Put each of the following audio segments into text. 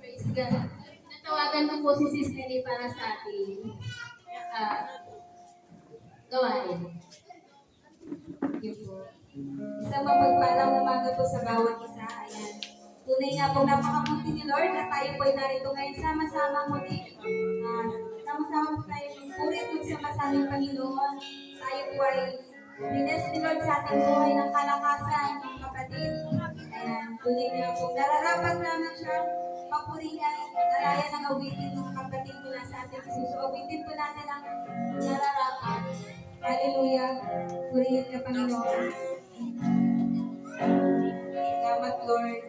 Praise God. Natawagan ko po si Sis Nelly para sa ating gawain. Yun po. Isang mapagpalang umaga po sa bawat isa. Ayan. Tunay nga pong napakabuti ni Lord na tayo po ay narito ngayon sama-sama muli. Sama-sama po tayo purit magsama sa aming Panginoon. Tayo po ay bless ni Lord sa ating buhay ng kalakasan, ng kapatid. Ayan. Tunay nga po. Nararapat naman siya papurihan, nalaya ng awitin ng kapatid mula sa ating puso. Awitin po natin ang nararapat. Hallelujah. Purihin ka, Panginoon. Salamat, Lord.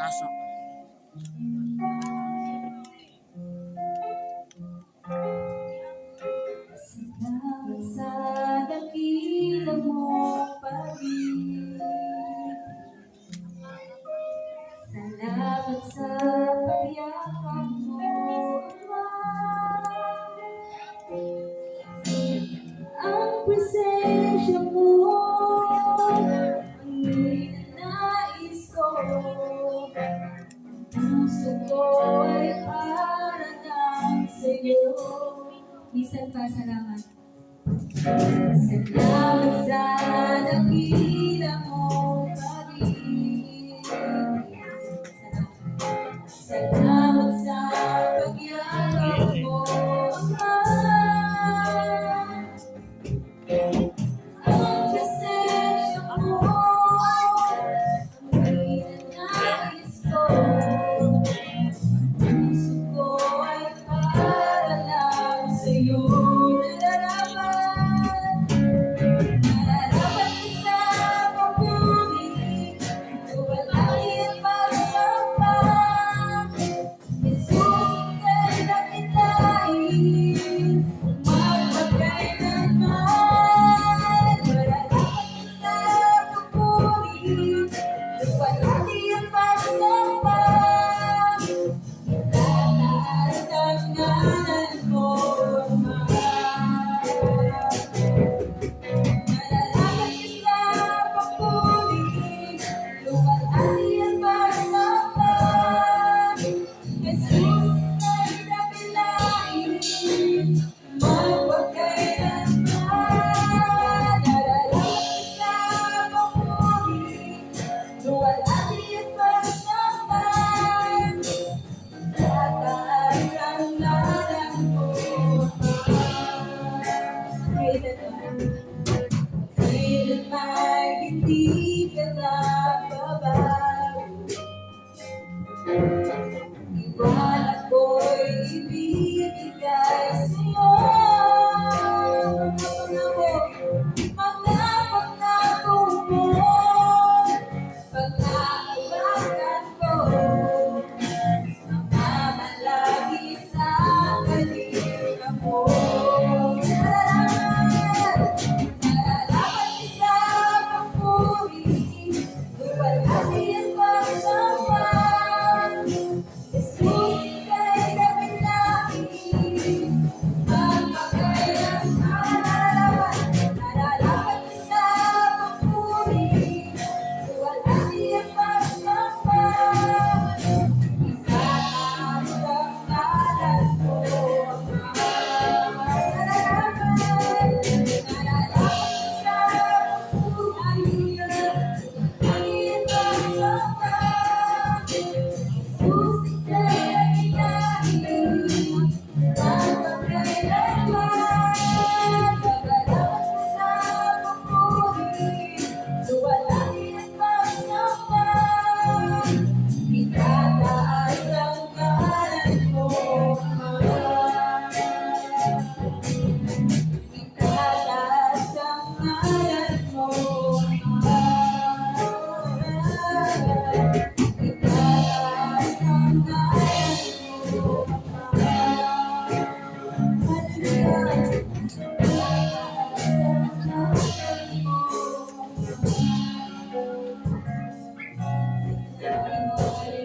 Pasok. Salamat sa dakila mong pag-ibig. Salamat sa pagyakap mo, Ama. Ang presensya mo ang ninanais ko. Puso ko ay para lang sa'yo. Minsan pa, salamat. Salamat sa dakila mong pag-ibig. Salamat sa pagyakap mo, Ama. Ang presensya mo ang ninanais ko. Puso ko ay para lang sa'yo. Nararapat ka sa papuri, luwalhati at pagsampa. Jesus, ika'y dakilain, magpagkailanman. Nararapat ka sa papuri, luwalhati at pagsampa. Itataas ang ngalan mo, Ama. Nararapat ka sa papuri, luwalhati at pagsampa. Jesus, ika'y dakilain, magpagkailanman. Nararapat ka sa papuri, luwalhati at pagsampa. Tataas ang ngalan mo, kailanman hindi ka nagbabago. Iwala ko'y ibibigay sa'yo. Mga pangako mo, pagkakabagan ko. Mamalagi sa kanila mo. Nararapat ka sa papuri, luwalhati at pagsampa. Jesus,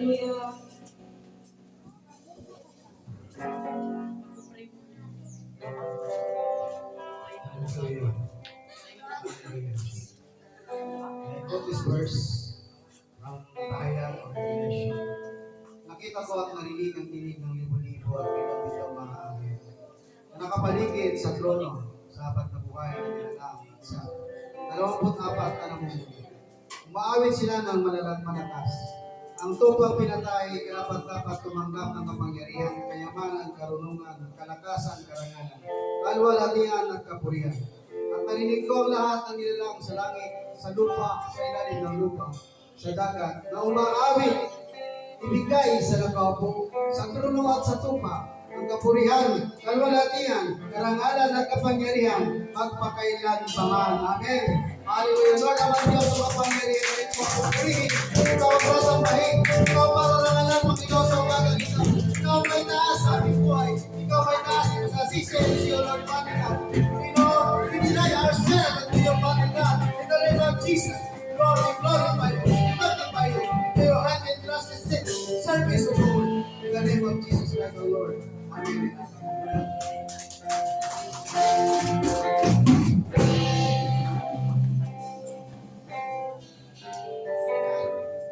Hallelujah. Hallelujah. Hallelujah. I quote this verse from Bayan of Revelation. Nakita ko at narinig ang tinig ng libo-libo at bilang-bilang mga anghel na nakapaligid sa trono sa apat na buhay na nilalang at sa 24 na namumuno. Umaawit sila ng malakas. Ang tupang pinatay, karapat-dapat tumanggap ng kapangyarihan, kayamanan, karunungan, kalakasan, karangalan, kalwalhatian at kapurihan. At narinig ko ang lahat ng nilalang sa langit, sa lupa, sa ilalim ng lupa, sa dagat, na umaawit, ibigay sa nakaupo, sa trono at sa tupa, ang kapurihan, kalwalhatian, karangalan at kapangyarihan, magpakailan pa man. Amen. Hallelujah. Lord, ang Diyos sa kapangyarihan, ito ang pupurihin, ikaw ang sasambahin, ikaw ang pararangalan, Panginoon sa umagang ito. Ikaw may taas sa aming buhay, ikaw may taas sa sisyon, O Lord, Father God. Lord, we deny ourselves unto your Father God. In the name of Jesus, Lord, we glorify you, we magnify you, to your hand and trust and service of the Lord. In the name of Jesus Christ, our Lord. Amen.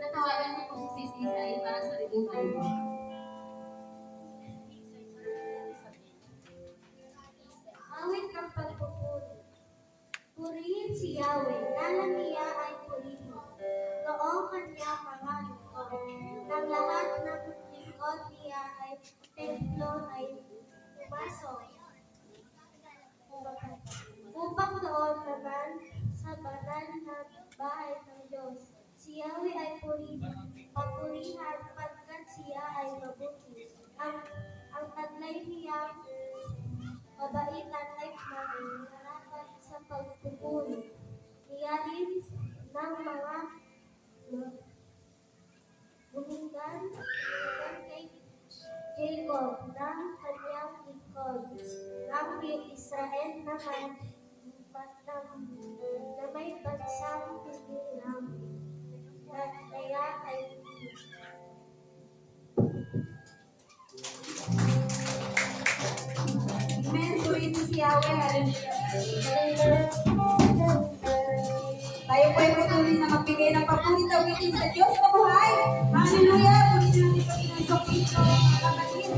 Natawagan ko po si Sis Isay para sa reading Bible. Awit ng pagpupuri. Purihin si Yahweh, ngalan niya ay purihin. Noong kanya mga lingkod. Ng lahat ng lingkod niya ay templo ay pumasok. Upang doon naman sa banal na bahay ng Diyos. Si Yahweh ay papurihan pagkat siya ay mabuti. Ang taglay niya mabaitan ay mananapat sa pagpupuri. Iyanin ng mga buningan kay Jacob ng kanyang lingkod. Ang Israel naman na may bansang hiniram na kaya ay Amen. Purihin si Yahweh. Hallelujah. Tayo po ay patuloy na magbigay ng papurit na witin sa Diyos na buhay. Hallelujah. Purihin natin Panginoon sa Kristo, mga kapatid.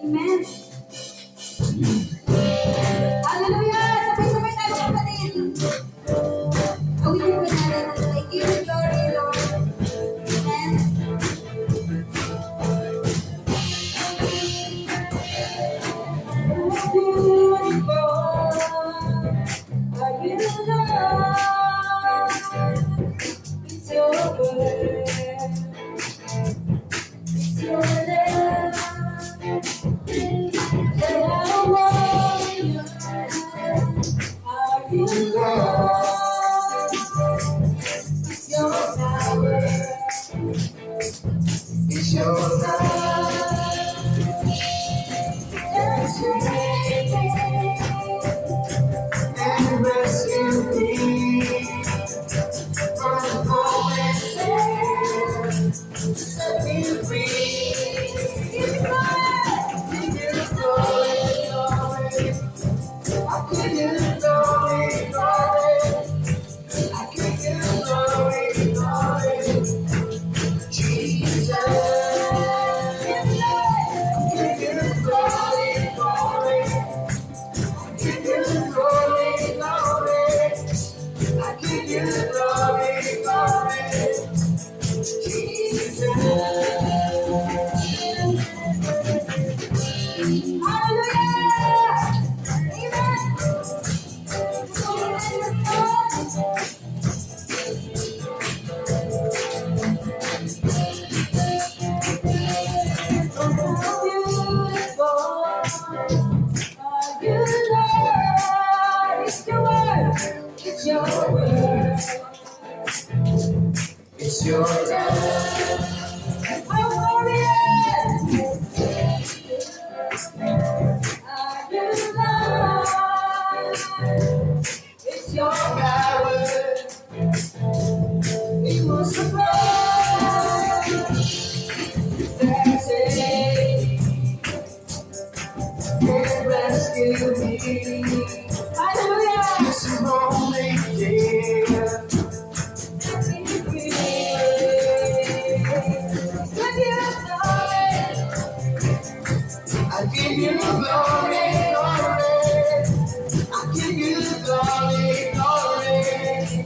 Amen. Hallelujah. Sabay-sabay tayo mga kapatid. Awitin po natin ang I give you glory, Lord. Amen. It's your love. And rescue me from the cold and sin. Set me free. Give you glory, glory. I give you glory, glory. I give you glory, glory. Jesus. Give you glory, glory. Give you glory, glory. I give you glory, glory. Jesus. give you glory, glory. I give you glory, glory.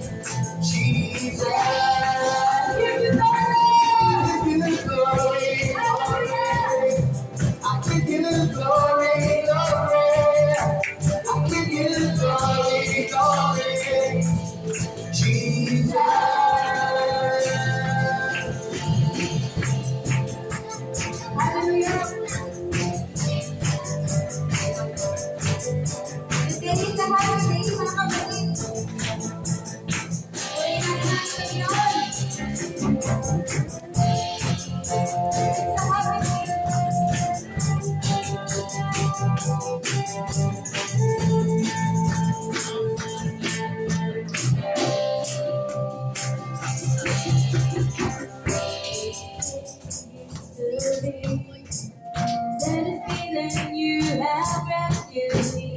Jesus, I give you glory, glory. I give you glory, glory. I give you glory, glory. Jesus. Hallelujah. Dahil sa holiday, mga kapatid, purihin natin ang Panginoon. Sa holiday, that is feeling you have rescued me.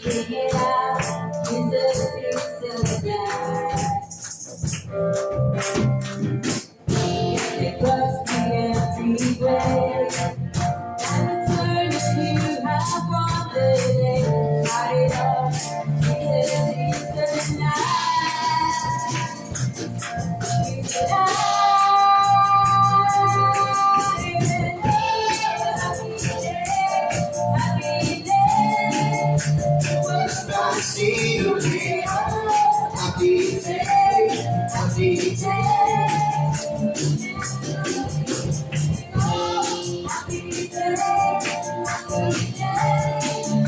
Sing it out, Jesus is still alive. It was the empty grave, and the turning you have brought the day. Light it up, Jesus is still alive. He's alive. Happy day, I see you here. Happy day, happy day. happy day, happy day.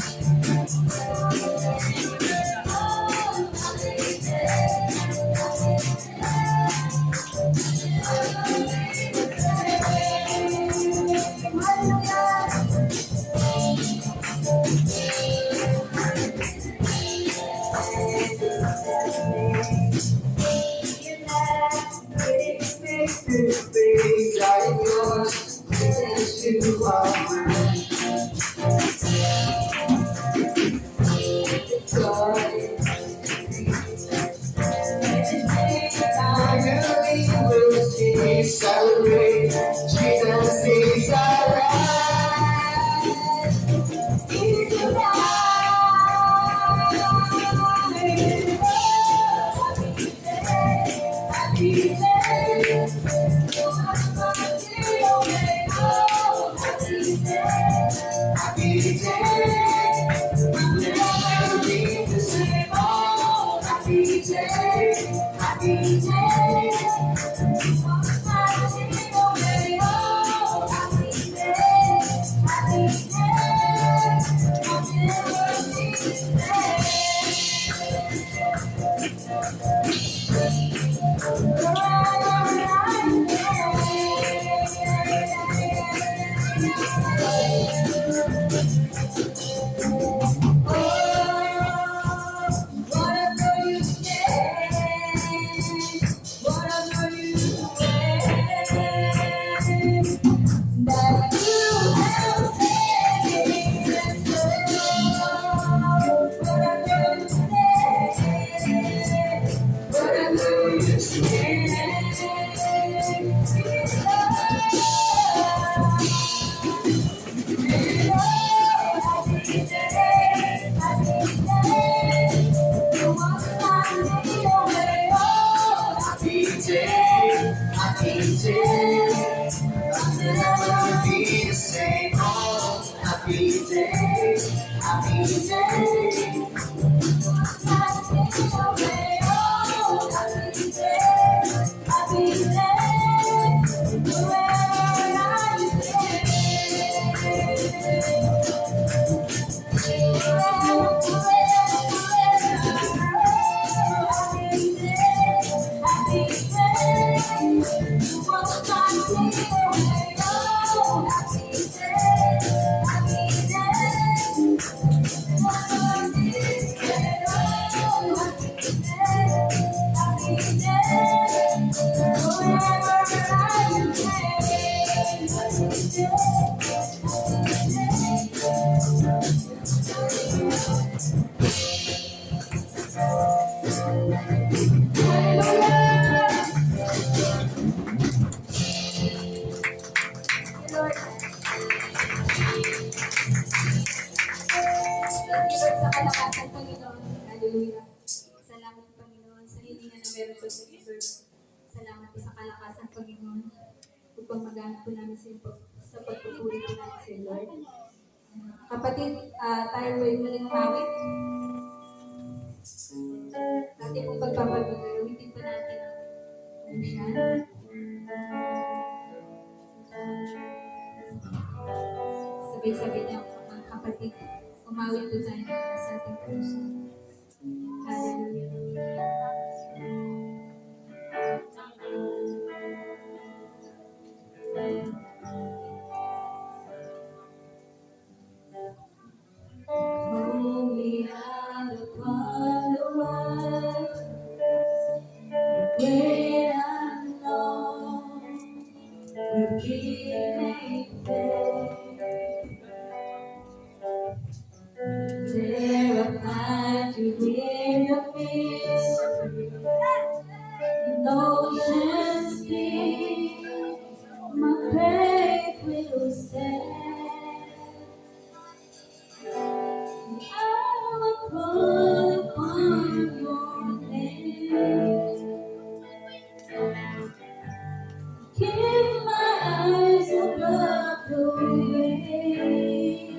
Things like yours, things you are mine. Finally, we'll see, celebrate. Jesus is alive. Happy day, we'll never be the same. Oh, happy day, happy day. Happy day, happy day. I'll never be the same. Oh, happy day, happy day. sa pagpupuri po natin sa Lord. Kapatid, tayo ay muling umawit. Dati pong pagpapagawin pa natin ang emotions. Sabay-sabay na mga kapatid, umawit po tayo sa ating puso. Holy out upon the world, great unknown, your King terrified to hear your peace, no oceans speak, my faith will stand. I will call upon your name. Keep my eyes above the waves.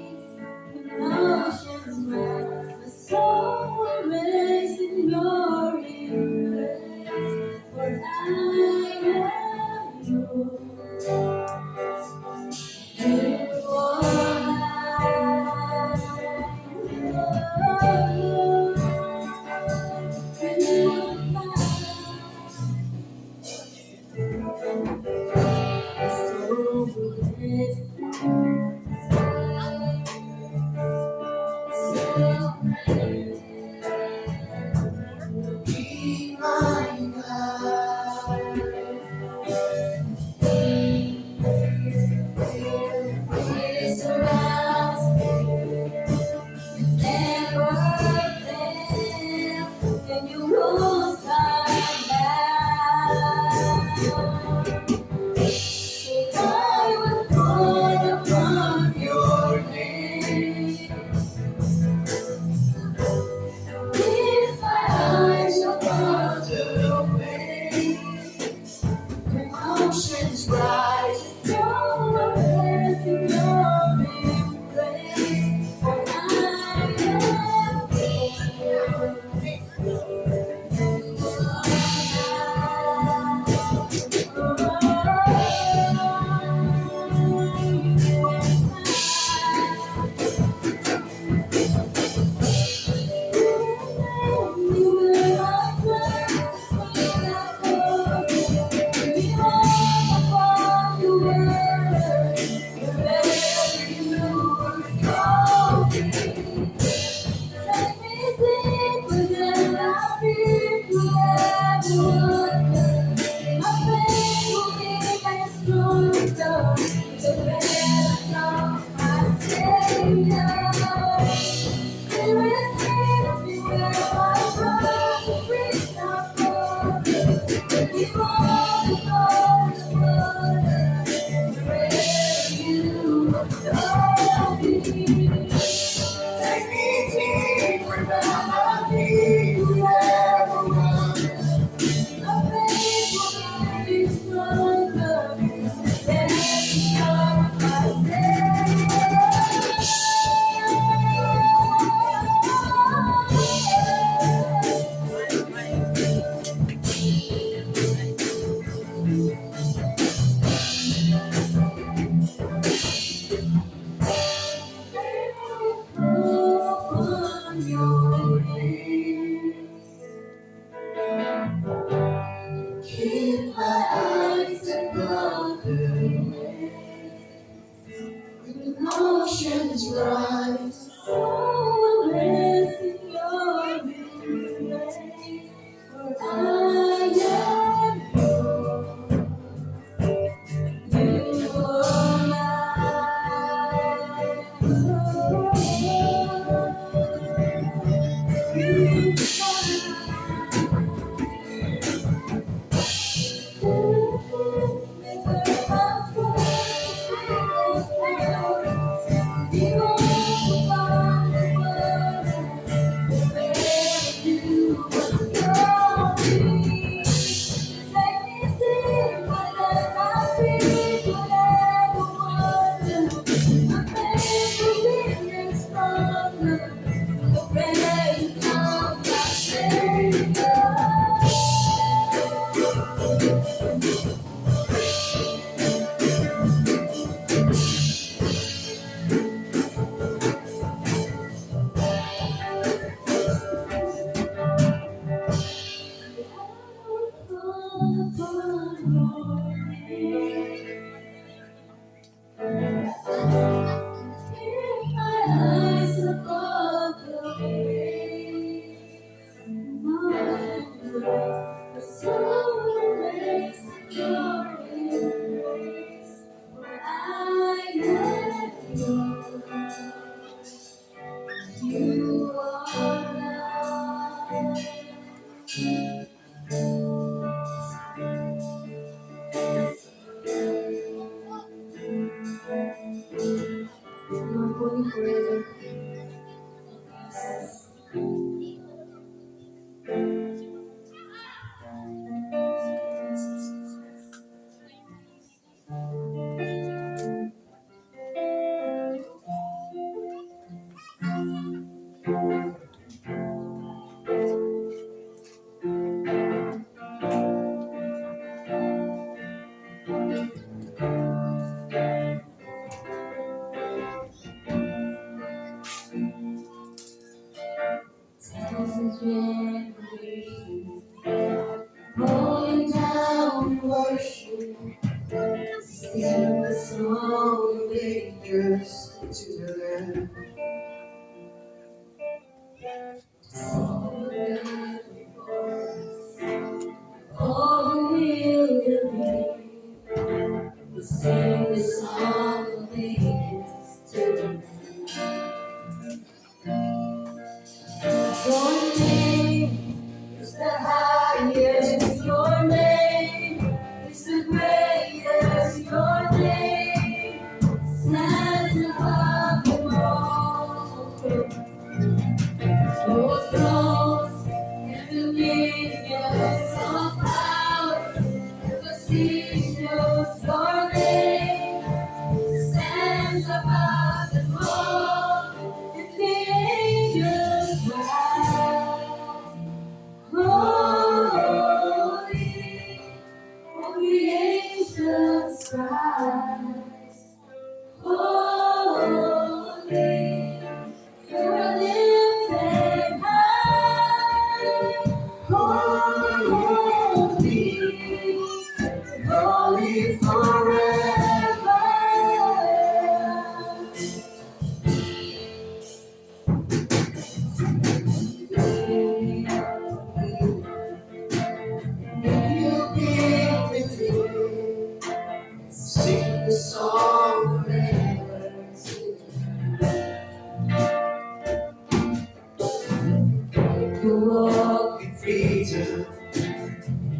When oceans rise, my soul will rest in your embrace. For I am yours. You are Be my God. It surrounds me, never fail, and you won't come down. So I will call upon your name. Keep my eyes upon the waves. When oceans rise, your words in your embrace. For I am Take me deeper than I need ever run. Thousand generations rolling down in worship, sing the song of ages to the Lamb. Sing the God before us, all who will believe. We sing the song of ages to the Lamb. Your name is the highest. Your name is the greatest. Your name stands above them all. Your thrones and dominions of power and positions. Your name stands above them all, and the angels cry, holy, all creation's cry, holy, you are lifted high, holy, holy forever. If you be with me, sing the song forever. If you walk in freedom,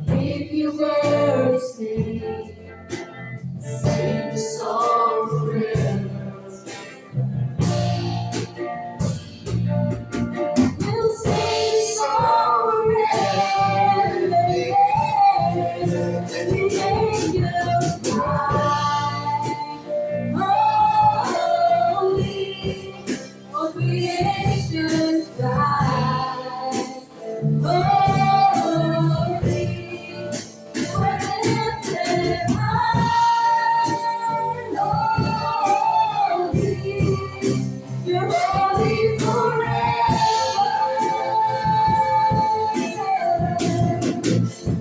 if you were to stay, sing the song forever. We'll sing the song forever. And the angels cry, holy, all creation's cry, holy, you are lifted high, holy, you're holy forever.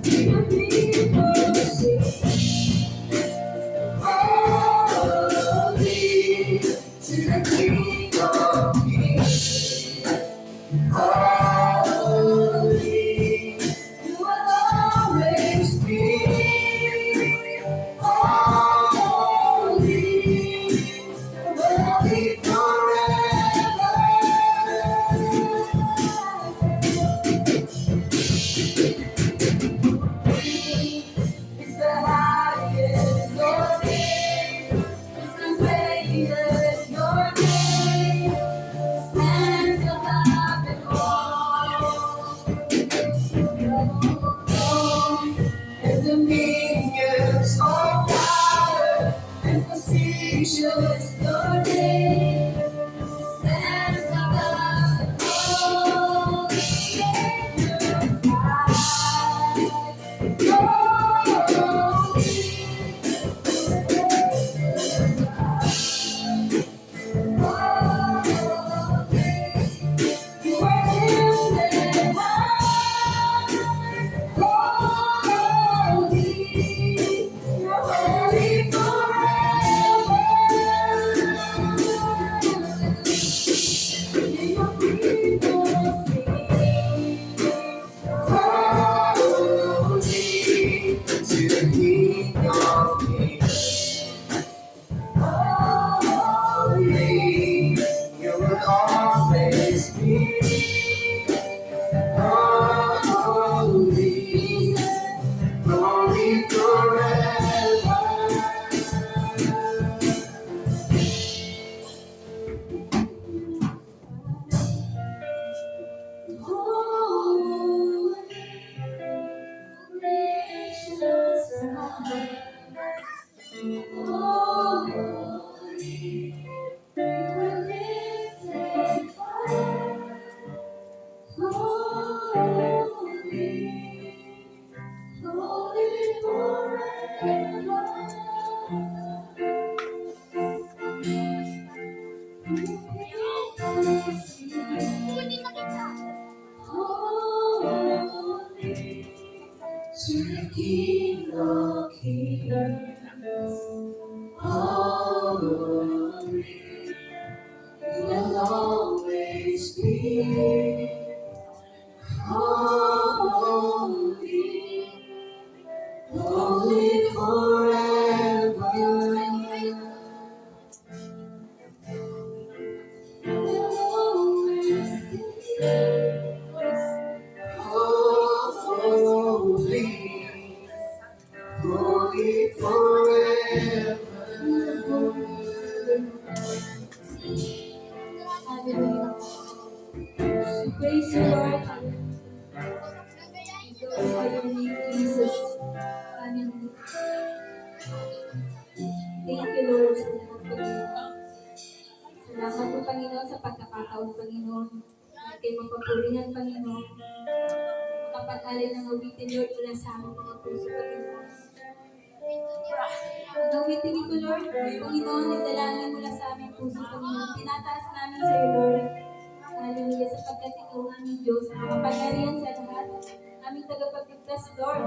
Your people sing, holy, to the King of Kings. Holy, you will always be. Holy, holy forever. It's the highest. Your name is the greatest. Your name stands above it all. And the minions of power and positions. Your name stands above it all. You are lifted high, holy, you're holy forever. Hallelujah. We praise you, Lord. We glorify your name, Jesus. Hallelujah. Thank you, Lord, sa lahat, Panginoon. Salamat po, Panginoon, sa pagkakataon, Panginoon. At kay mapapurihan, Panginoon. Makapag-alay ng awitin, Lord, mula sa aming mga puso, Panginoon. Ang awitin ito, Lord, Panginoon, nagdalangin mula sa aming puso, Panginoon. Tinataas namin sa iyo, Lord. Hallelujah, sapagkat ikaw ang aming Diyos, ang makapangyarihan sa lahat. Aming tagapagligtas, Lord.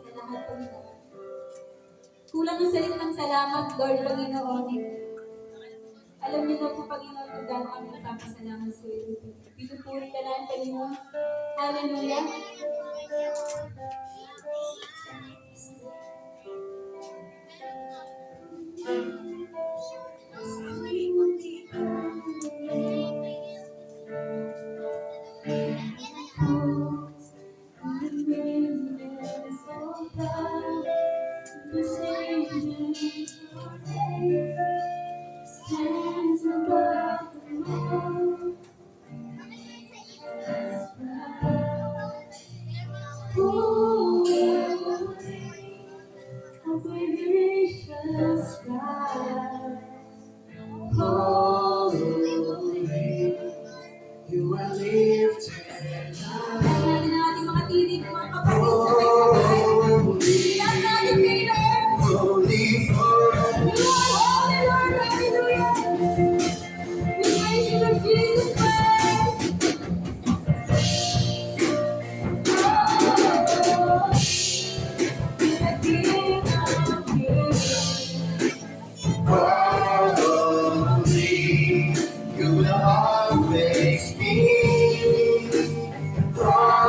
Sa lahat, Panginoon. Kulang ang salita ng salamat, Lord, Panginoon. Alam niyo na po, Panginoon, kung gaano kami nagpapasalamat sa iyo. Pinupuri ka lang, Panginoon. Hallelujah. Stands above the world. Holy, gracious God. Holy, You are lifted taas high. natin ang ating mga tinig, mga kapatid, sabay-sabay. Taas natin kay Lord. Holy forever. You are holy, Lord. Hallelujah. We praise you, Lord Jesus Christ. The King of Kings. Holy, you will always be. Holy,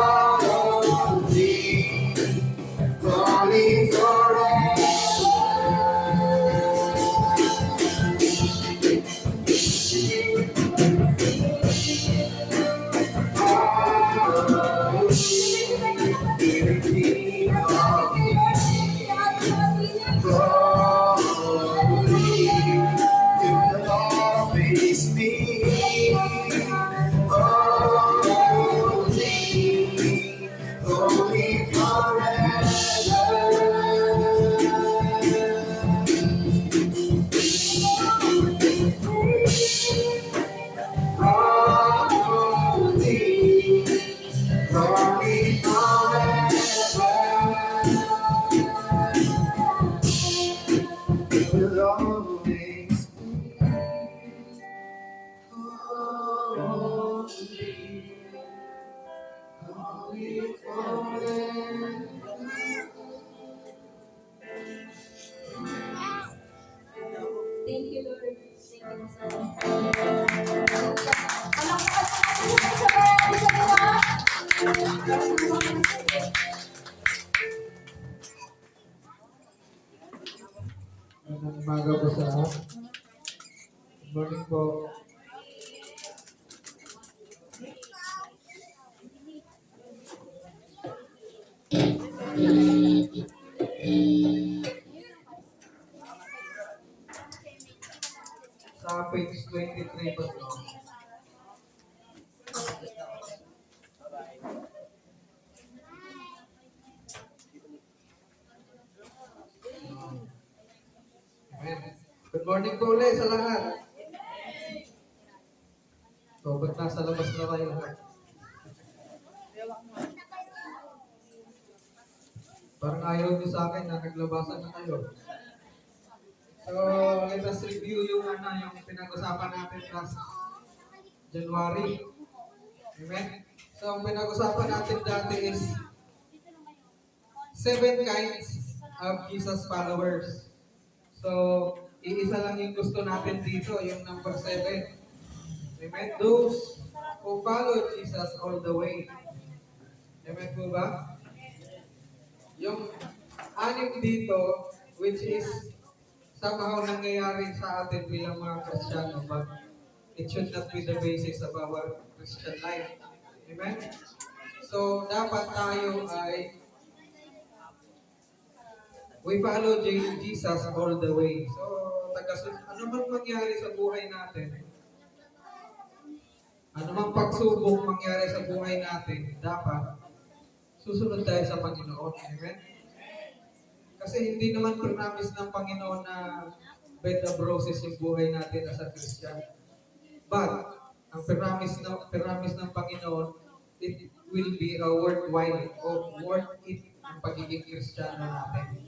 holy forever. Thank you, Lord. Thank you, Lord. Palakpakan po natin sabay-sabay. Magandang umaga po sa lahat. Good morning po. Sa page 23 po. Amen. Good morning po ulit sa lahat. So, ba't nasa labas na tayo lahat? Parang ayaw niyo sa akin na naglabasan na kayo. So, let us review yung pinag-usapan natin last January. Amen? So, ang pinag-usapan natin dati is 7 kinds of Jesus followers. So, iisa lang yung gusto natin dito, yung number 7. Amen? Those who follow Jesus all the way. Amen po ba? Yung 6 dito, which is somehow nangyayari sa atin bilang mga Kristiyano, but it should not be the basis of our Christian life. Amen? So, dapat tayo ay We follow Jesus all the way. So, ano man mangyari sa buhay natin, ano man pagsubok mangyari sa buhay natin, dapat susunod tayo sa Panginoon. Amen? Kasi hindi naman promise ng Panginoon na bed of roses yung buhay natin as a Christian. But, ang promise ng Panginoon, it will be a worthwhile o worth it ang pagiging Kristiyano natin.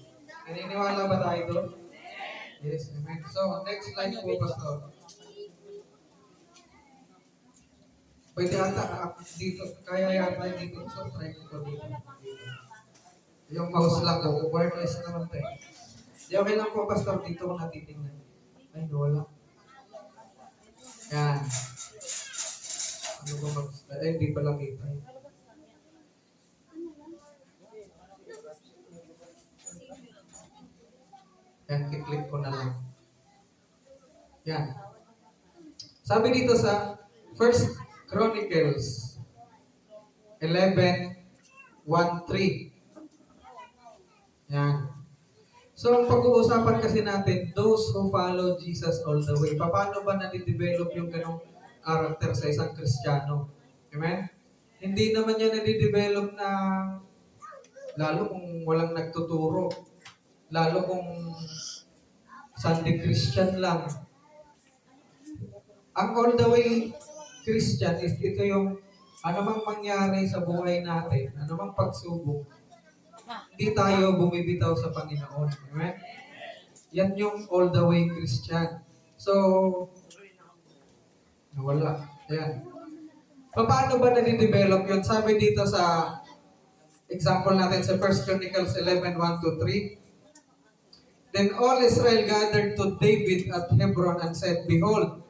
Naniniwala ba tayo doon? Yes, amen. So, next slide po, Pastor. Pwede ata dito, kaya yata dito. So, try ko dito. Yung mouse lang ko, wireless naman tayo. Di okay lang po, Pastor, dito ko natitingnan. Ay, wala. Yan. Ano ba mag... Ay, hindi pala kita. Yan, kiklik ko na lang. Yan. Sabi dito sa 1 Chronicles 11:1-3. Yan. So, ang pag-uusapan kasi natin, those who follow Jesus all the way. Paano ba nadidevelop yung ganong character sa isang Kristiyano? Amen? Hindi naman yan nadidevelop na lalo kung walang nagtuturo. Lalo kung Sunday Christian lang. Ang all the way Christian is ito yung anumang mangyari sa buhay natin, anumang pagsubok, hindi tayo bumibitaw sa Panginoon. Amen? Yan yung all the way Christian. So, nawala. Ayan. Paano ba nadidevelop yun? Sabi dito sa example natin sa 1 Chronicles 11:1-3. Then all Israel gathered to David at Hebron and said, Behold,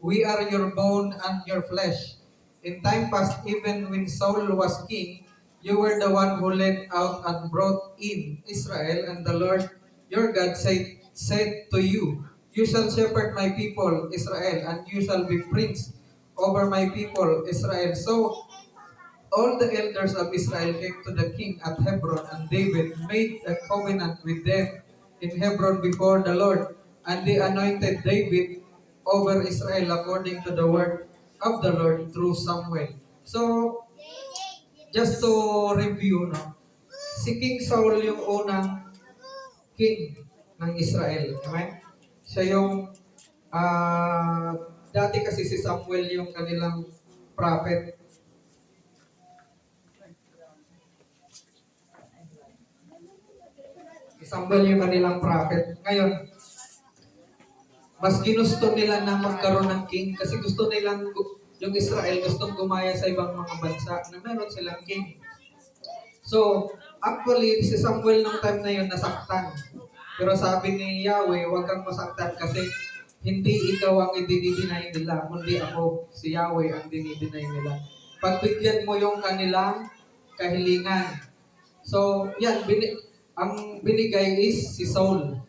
we are your bone and your flesh. In time past, even when Saul was king, you were the one who led out and brought in Israel, and the Lord your God said to you, You shall shepherd my people, Israel, and you shall be prince over my people, Israel. So all the elders of Israel came to the king at Hebron, and David made a covenant with them in Hebron before the Lord, and they anointed David over Israel according to the word of the Lord through Samuel. So, just to review, no? Si King Saul yung unang king ng Israel. Amen? Siya yung, dati kasi si Samuel yung kanilang prophet. Samuel yung kanilang prophet. Ngayon, mas ginusto nila na magkaroon ng king kasi gusto nilang, yung Israel gustong gumaya sa ibang mga bansa na meron silang king. So, actually, si Samuel nung time na yun nasaktan. Pero sabi ni Yahweh, huwag kang masaktan kasi hindi ikaw ang i-deny nila, kundi ako, si Yahweh ang dinideny nila. Pagbigyan mo yung kanilang kahilingan. So, yan, ang binigay is si Saul.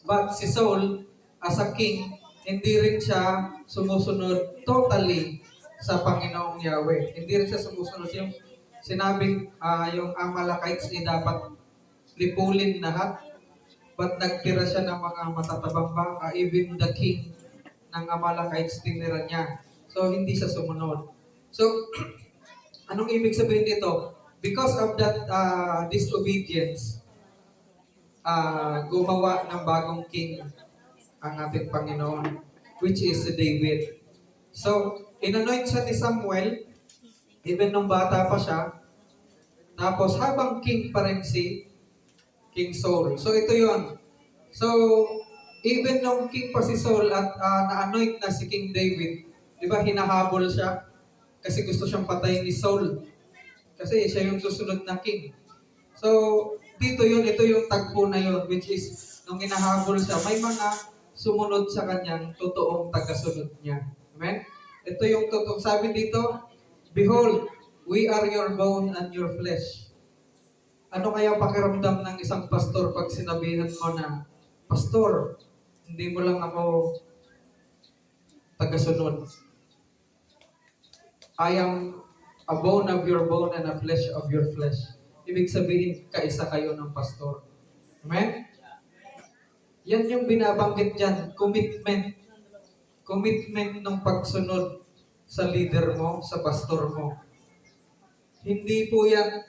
But si Saul, as a king, hindi rin siya sumusunod totally sa Panginoong Yahweh. Hindi rin siya sumusunod. Yung sinabing yung Amalekites ni dapat lipulin lahat. But nagtira siya ng mga matatabang baka. Even the king ng Amalekites tinira niya. So, hindi siya sumunod. So, anong ibig sabihin dito? Because of that disobedience, gumawa ng bagong king ang ating Panginoon, which is David. So, inanoint siya ni Samuel, even nung bata pa siya, tapos habang king pa rin si King Saul. So, ito yon. So, even nung king pa si Saul at na-anoint na si King David, di ba hinahabol siya kasi gusto siyang patayin ni Saul. Kasi siya yung susunod na king. So, dito yun, ito yung tagpo na yun, which is, nung hinahabol siya, may mga sumunod sa kanyang totoong tagasunod niya. Amen? Ito yung totoong sabi dito, Behold, we are your bone and your flesh. Ano kaya pakiramdam ng isang pastor pag sinabihan mo na, Pastor, hindi mo lang ako tagasunod. I am a bone of your bone and a flesh of your flesh. Ibig sabihin, kaisa kayo ng pastor. Amen? Yan yung binabanggit dyan, commitment. Commitment ng pagsunod sa leader mo, sa pastor mo. Hindi po yan,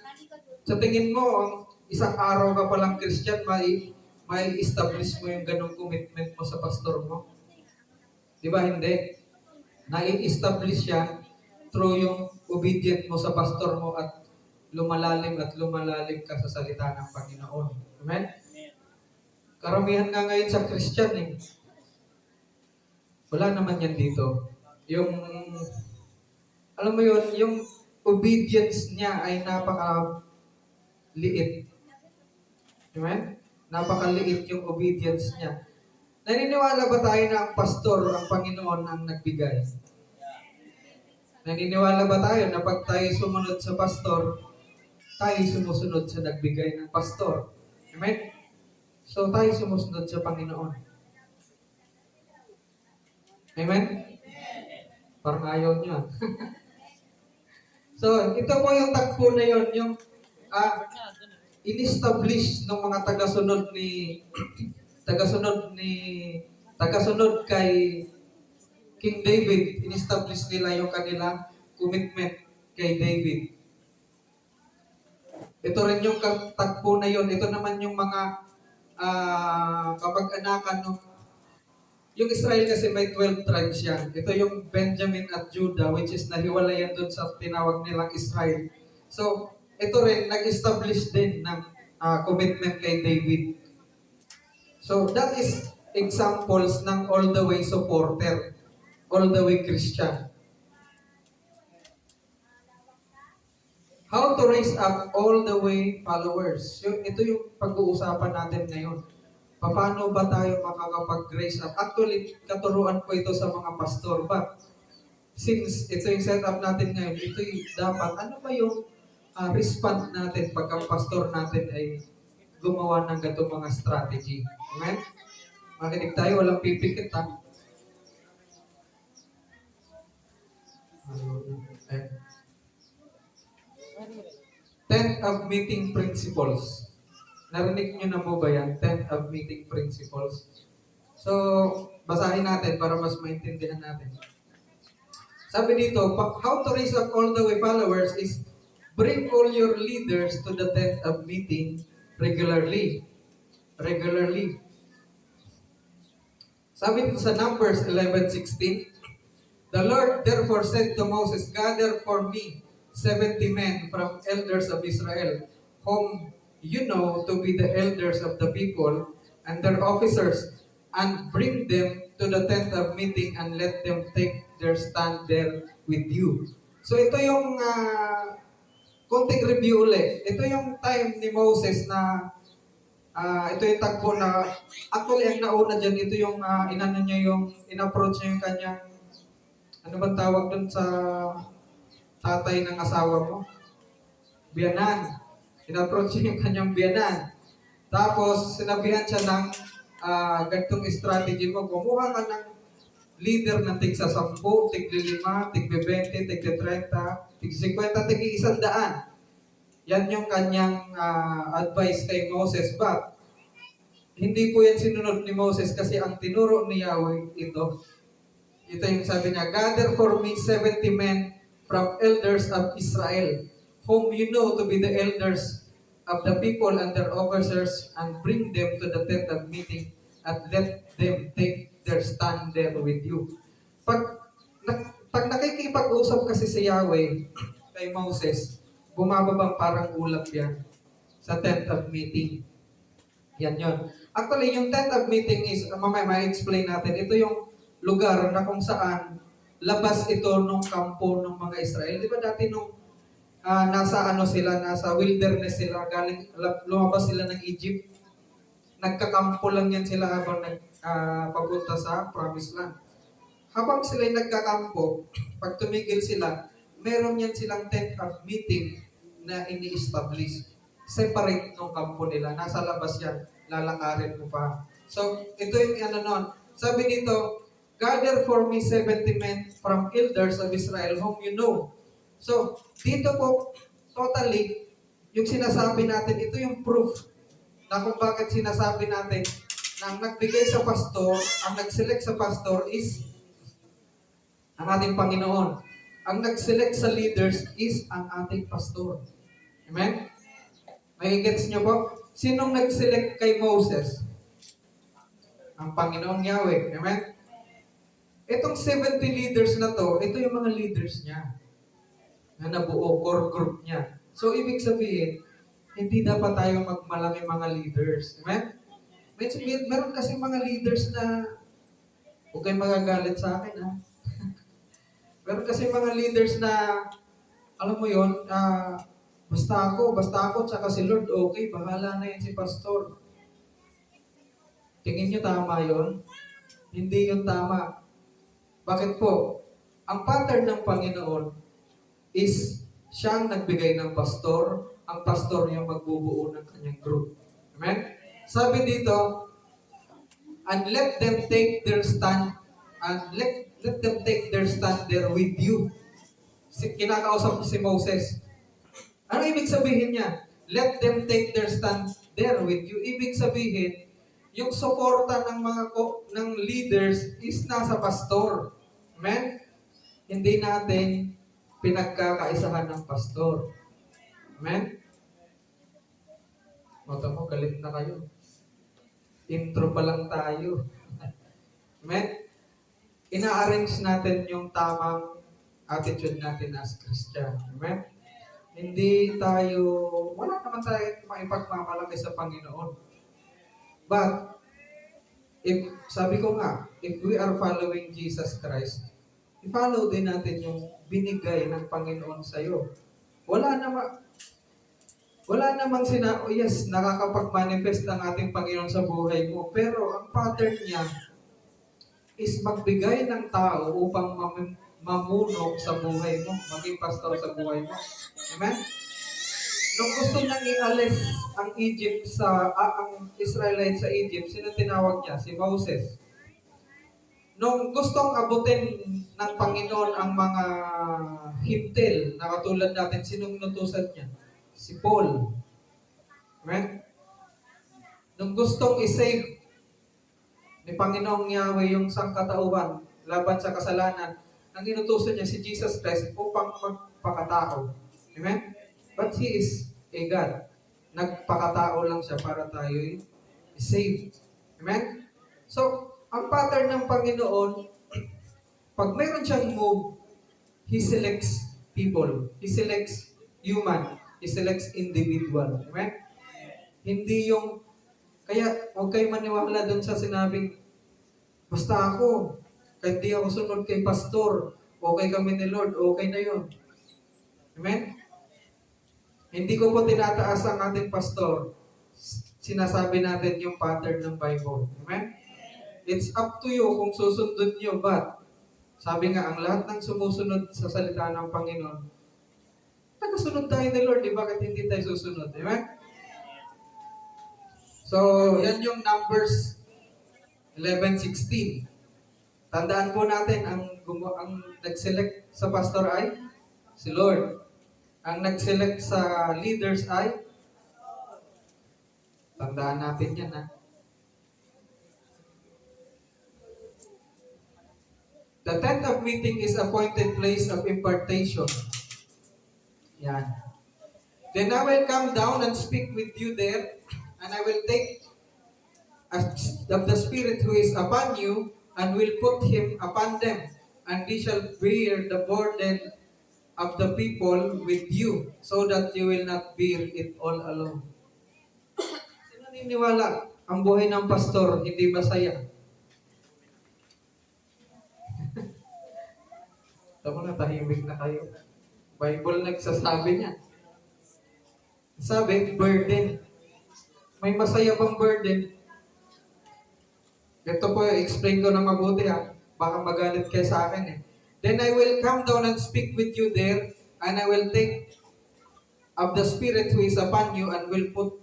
sa tingin mo, ang isang araw ka palang Christian, may establish mo yung ganong commitment mo sa pastor mo. Di ba hindi? Nai-establish yan through yung obedient mo sa pastor mo at lumalalim ka sa salita ng Panginoon. Amen? Karamihan nga ngayon sa Christian wala naman yan dito. Yung, alam mo yun, yung obedience niya ay napaka-liit. Amen? Napaka-liit yung obedience niya. Naniniwala ba tayo na ang pastor, ang Panginoon ang nagbigay? Naniniwala ba tayo na pag tayo sumunod sa pastor, tayo sumusunod sa nagbigay ng pastor? Amen? So tayo sumusunod sa Panginoon. Amen? Parang ayaw niya. So, ito po yung tagpo na yun, yung in-establish ng mga tagasunod kay King David, in-establish nila yung kanilang commitment kay David. Ito rin yung tagpo na yun. Ito naman yung mga kapag-anakan ng yung Israel kasi may 12 tribes yan. Ito yung Benjamin at Judah, which is nahiwalayan dun sa tinawag nilang Israel. So, ito rin, nag-establish din ng commitment kay David. So, that is examples ng all the way supporter, all the way Christian. How to raise up all the way followers. Ito yung pag-uusapan natin ngayon. Paano ba tayo makakapag-raise up? Actually, katuruan ko ito sa mga pastor. But, since ito yung setup natin ngayon, ito yung dapat, ano ba yung response natin pagka pastor natin ay gumawa ng ganitong mga strategy? Amen? Makinig tayo, walang pipikit ha. Tenth of meeting principles. Narinig nyo na mo ba yan? 10 of meeting principles. So, basahin natin para mas maintindihan natin. Sabi dito, how to raise up all the way followers is bring all your leaders to the tent of meeting regularly. Regularly. Sabi dito sa Numbers 11:16, the Lord therefore said to Moses, gather for me 70 men from elders of Israel, whom you know to be the elders of the people and their officers, and bring them to the tent of meeting and let them take their stand there with you. So ito yung konting review ulit. Ito yung time ni Moses na ito yung tagpo na actually ang nauna dyan, ito yung in-approach niya yung kanyang ano bang tawag dun sa tatay ng asawa mo? Biyanan. In-approach niya yung kanyang biyanan. Tapos, sinabihan siya ng ganitong strategy mo. Kumuha ka ng leader ng tig sa 10, tig 5, tig 20, tig 30, tig 50, tig 100. Yan yung kanyang advice kay Moses. But, hindi po yan sinunod ni Moses kasi ang tinuro ni Yahweh ito. Ito yung sabi niya, gather for me 70 men from elders of Israel, whom you know to be the elders of the people and their officers, and bring them to the tent of meeting and let them take their stand there with you. Pag nakikipag-usap kasi si Yahweh kay Moses, bumababang parang ulap yan sa tent of meeting. Yan yon. Actually, yung tent of meeting is, mamaya ma-explain natin, ito yung lugar na kung saan labas ito nung kampo ng mga Israel. Di ba dati nung nasa wilderness sila, lumabas sila ng Egypt. Nagkakampo lang yan sila habang papunta sa Promised Land. Habang sila nagkakampo, pag tumigil sila, meron yan silang tent of meeting na ini-establish. Separate ng kampo nila. Nasa labas yan. Lalakarin mo pa. So, ito yung nun. Sabi dito, gather for me 70 men from elders of Israel whom you know. So, dito po, totally, yung sinasabi natin, ito yung proof na kung bakit sinasabi natin na ang nagbigay sa pastor, ang nag-select sa pastor is ang ating Panginoon. Ang nag-select sa leaders is ang ating pastor. Amen? May gets niyo po? Sinong nag-select kay Moses? Ang Panginoong Yahweh. Amen? Itong 70 leaders na to, ito yung mga leaders niya na nabuo, core group niya. So, ibig sabihin, hindi dapat tayo magmalaki mga leaders. Amen? Meron kasi mga leaders na huwag kayong magagalit sa akin, ha? Meron kasi mga leaders na, alam mo yon, basta ako, tsaka si Lord, okay, bahala na yan si pastor. Tingin niyo tama yon? Hindi yun tama. Bakit po? Ang pattern ng Panginoon is siyang nagbigay ng pastor, ang pastor yung magbubuo ng kanyang group. Amen? Sabi dito, and let them take their stand, and let them take their stand there with you. Kinakausap si Moses. Ano ibig sabihin niya? Let them take their stand there with you. Ibig sabihin, yung suporta ng ng leaders is nasa pastor. Amen? Hindi natin pinagkakaisahan ng pastor. Amen? Mata mo, galit na kayo. Intro pa lang tayo. Amen? Ina-arrange natin yung tamang attitude natin as Christian. Amen? Hindi tayo, wala naman tayo maipagmamalaki sa Panginoon. But, sabi ko nga, if we are following Jesus Christ, i-follow din natin yung binigay ng Panginoon sa iyo. Wala namang yes, nakakapag-manifest ang ating Panginoon sa buhay mo. Pero ang pattern niya is magbigay ng tao upang mamuno sa buhay mo, maging pastor sa buhay mo. Amen? Nung gusto niyang ialis ang Egypt ang Israelite sa Egypt, sino tinawag niya? Si Moses. Nung gustong abutin ng Panginoon ang mga hintil na katulad natin, sinong nutusan niya? Si Paul. Amen? Nung gustong isave ni Panginoong Yahweh yung sangkatauhan laban sa kasalanan, ang inutusan niya si Jesus Christ upang magpakatao. Amen? But He is a God. Nagpakatao lang siya para tayo saved. Amen? So, ang pattern ng Panginoon, pag mayroon siyang move, He selects people. He selects human. He selects individual. Amen? Hindi yung, kaya huwag kayo maniwala doon sa sinabing, basta ako, kahit di ako sunod kay pastor, okay kami ni Lord, okay na yun. Amen? Hindi ko po tinataas ang ating pastor. Sinasabi natin yung pattern ng Bible. Amen? It's up to you kung susundod nyo. But, sabi nga, ang lahat ng sumusunod sa salita ng Panginoon, nagasunod tayo ni Lord, di bakit hindi tayo susunod? Amen? So, yan yung Numbers 11:16. Tandaan po natin, ang nag-select sa pastor ay si Lord. Ang nag-select sa leaders ay, tandaan natin yan, ha? The tent of meeting is appointed place of impartation. Yan. Then I will come down and speak with you there, and I will take of the Spirit who is upon you, and will put him upon them, and they shall bear the burden of the people with you, so that you will not bear it all alone. Sino naniniwala ang buhay ng pastor hindi masaya? Tama na, tahimik na kayo. Bible nagsasabi niya. Sabi, burden. May masaya bang burden? Ito po, explain ko na mabuti, ha. Baka magalit kayo sa akin eh. Then I will come down and speak with you there, and I will take of the Spirit who is upon you, and will put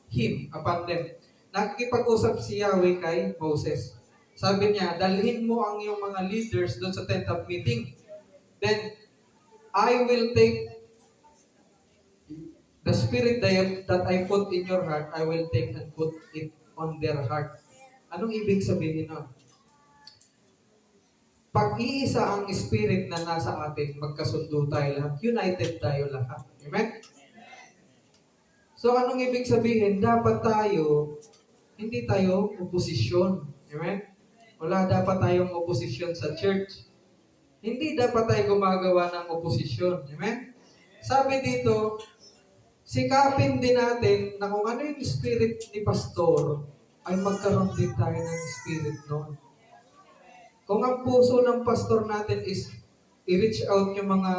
Him upon them. Nakikipag-usap si Yahweh kay Moses. Sabi niya, dalhin mo ang iyong mga leaders doon sa tent of meeting. Then, I will take The spirit that I put in your heart, I will take and put it on their heart. Anong ibig sabihin nun? Pag iisa ang spirit na nasa atin, magkasundo tayo lahat, united tayo lahat. Amen? So anong ibig sabihin? Dapat tayo, hindi tayo oposisyon. Amen? Wala dapat tayong oposisyon sa church. Hindi dapat tayo gumagawa ng oposisyon. Amen? Sabi dito, sikapin din natin na kung ano yung spirit ni pastor, ay magkaroon din tayo ng spirit noon. Kung ang puso ng pastor natin is i-reach out yung mga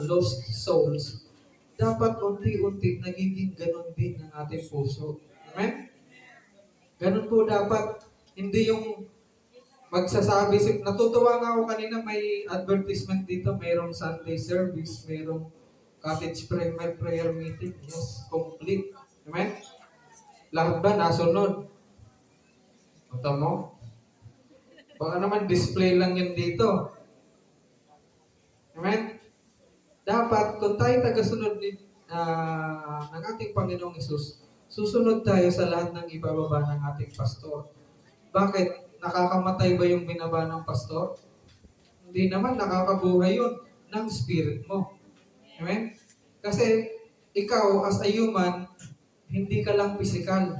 lost souls, dapat unti-unti nagiging ganun din ang ating puso. Amen? Ganun po dapat. Hindi yung magsasabi. Natutuwa nga ako kanina, may advertisement dito, mayroong Sunday service, mayroong cottage prayer meeting. Yes, complete. Amen? Lahat ba nasunod? Punta mo? Baka naman display lang yun dito. Amen? Dapat, kung tayo tagasunod ng ating Panginoong Isus, susunod tayo sa lahat ng ibababa ng ating pastor. Bakit? Nakakamatay ba yung binaba ng pastor? Hindi naman, nakakabuhay yun ng spirit mo. Amen? Kasi ikaw as a human, hindi ka lang physical.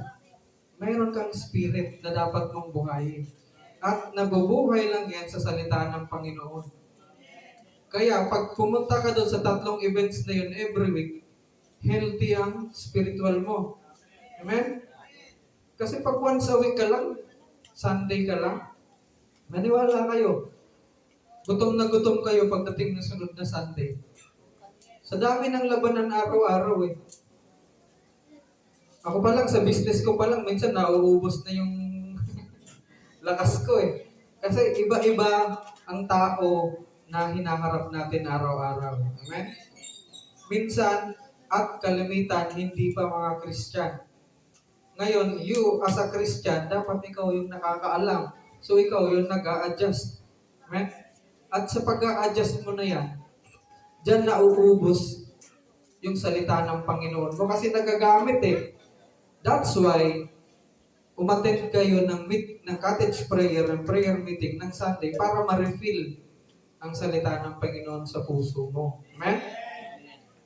Mayroon kang spirit na dapat mong buhayin. At nabubuhay lang yan sa salita ng Panginoon. Kaya pag pumunta ka doon sa 3 events na yun every week, healthy ang spiritual mo. Amen? Kasi pag once a week ka lang, Sunday ka lang, maniwala kayo. Gutom na gutom kayo pagdating ng sunod na Sunday. Sa dami ng labanan araw-araw eh. Ako pa lang, sa business ko pa lang, minsan nauubos na yung lakas ko eh. Kasi iba-iba ang tao na hinaharap natin araw-araw. Amen? Minsan, at kalimitan, hindi pa mga Christian. Ngayon, you as a Christian, dapat ikaw yung nakakaalam. So, ikaw yung nag-a-adjust. Amen? At sa pag-a-adjust mo na yan, diyan nauubos yung salita ng Panginoon mo kasi nagagamit eh. That's why, umattend kayo ng cottage prayer, ng prayer meeting ng Sunday para ma-refill ang salita ng Panginoon sa puso mo. Amen?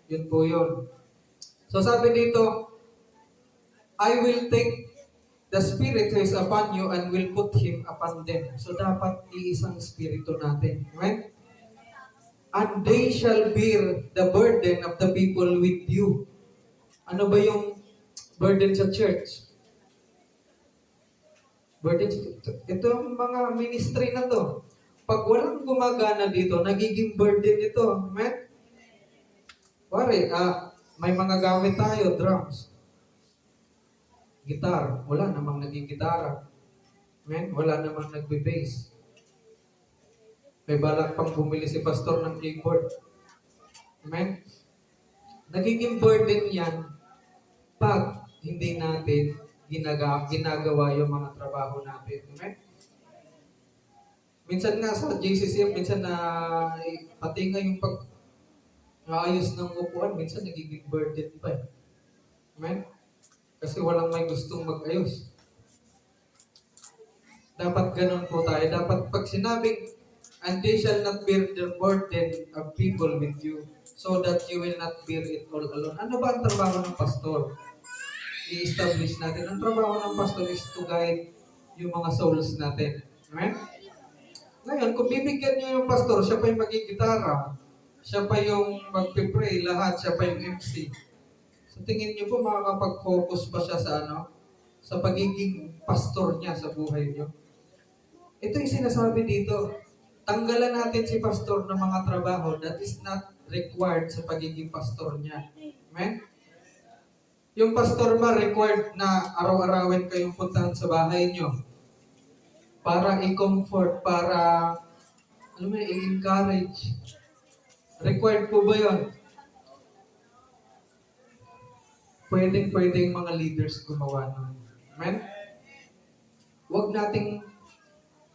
Yun po yun. So sabi dito, I will take the Spirit who is upon you and will put Him upon them. So dapat iisang Espiritu natin. Amen? And they shall bear the burden of the people with you. Ano ba yung burden sa church? Burden sa church. Ito ang mga ministry na to. Pag walang gumagana dito, nagiging burden ito. Amen? Pare, may mga gamit tayo, drums. Gitar, wala namang nagigitara. Amen? Wala namang nagbe-bass. May balak pang bumili si pastor ng keyboard. Amen? Nagiging burden yan pag hindi natin ginagawa yung mga trabaho natin. Amen? Minsan nga sa JCCF, minsan na pati nga yung pag-ayos ng upuan, minsan nagiging burden pa eh. Amen? Kasi walang may gustong mag-ayos. Dapat ganun po tayo. Dapat pag sinabing, and they shall not bear the burden of people with you, so that you will not bear it all alone. Ano ba ang trabaho ng pastor? I-establish natin. Ang trabaho ng pastor is to guide yung mga souls natin. Amen? Ngayon, kung bibigyan niyo yung pastor, siya pa yung magigitara, siya pa yung magpipray, lahat, siya pa yung MC. So tingin niyo po, makakapag-focus ba siya sa pagiging pastor niya sa buhay niyo? Ito yung sinasabi dito. Tanggalan natin si pastor ng mga trabaho that is not required sa pagiging pastor niya. Amen? Yung pastor ba required na araw-arawin kayong puntahan sa bahay niyo? Para i-comfort, para i-encourage. Required po ba yun? Pwedeng mga leaders gumawa nun. Amen? Huwag nating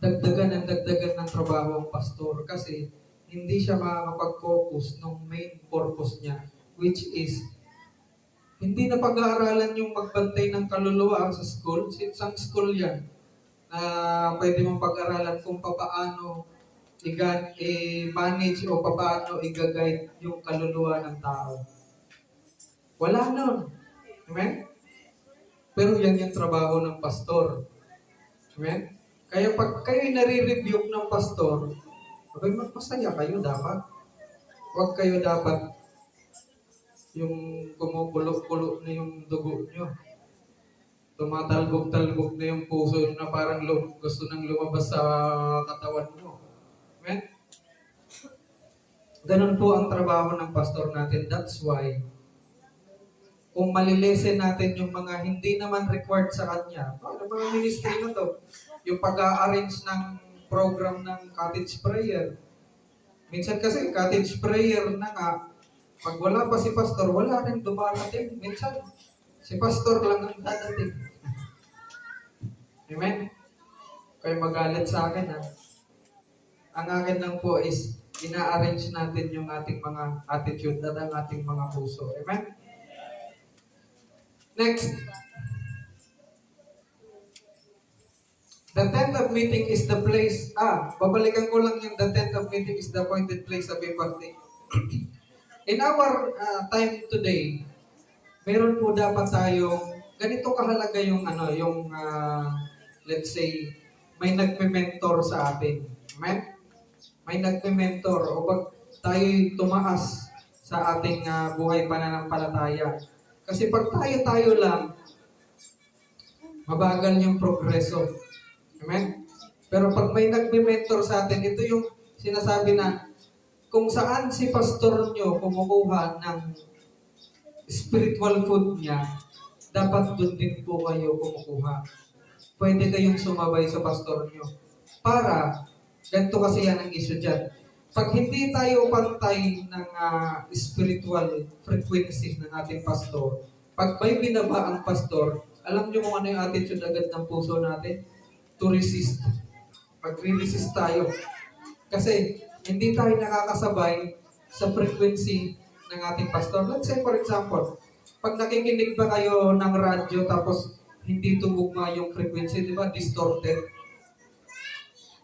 dagdagan ng trabaho ang pastor kasi hindi siya makakapag-focus ng main purpose niya, which is Hindi na pag-aaralan yung magbantay ng kaluluwa sa school. Isang school yan na pwede mong pag-aralan kung paano i-manage o paano i-guide yung kaluluwa ng tao. Wala nun. Amen? Pero yan yung trabaho ng pastor. Amen? Kaya pag kayo'y nare-rebuke ng pastor, abay magpasaya kayo dapat. Huwag kayo dapat yung kumukulo-kulo na yung dugo nyo. Tumatalbog-talbog na yung puso nyo na parang gusto nang lumabas sa katawan mo. Amen? Ganun po ang trabaho ng pastor natin. That's why, kung malilesen natin yung mga hindi naman required sa kanya, ano mga ministry na to? Yung pag-a-arrange ng program ng cottage prayer. Minsan kasi cottage prayer na nga, pag wala pa si pastor, wala rin dumarating. Minsan, si pastor lang ang dadating. Amen? Kaya magalit sa akin ha. Ang akin lang po is, ina-arrange natin yung ating mga attitude at ang ating mga puso. Amen? Next. The tent of meeting is the place, babalikan ko lang yung the tent of meeting is the appointed place of imparting. In our time today, meron po dapat tayong, ganito kahalaga yung let's say, may nagme-mentor sa atin. Amen? May nagme-mentor o pag tayo'y tumaas sa ating buhay pananampalataya. Kasi pag tayo lang, mabagal yung progreso. Amen? Pero pag may nagme-mentor sa atin, ito yung sinasabi na kung saan si pastor nyo kumukuha ng spiritual food niya, dapat doon din po kayo kumukuha. Pwede kayong sumabay sa pastor nyo. Para, ganito kasi yan ang issue dyan. Pag hindi tayo pantay ng spiritual frequency ng ating pastor, pag may binaba ang pastor, alam nyo kung ano yung attitude agad ng puso natin? To resist. Pag-resist tayo. Kasi, hindi tayo nakakasabay sa frequency ng ating pastor. Let's say, for example, pag nakikinig ba kayo ng radyo tapos hindi tumugma yung frequency, di ba? Distorted.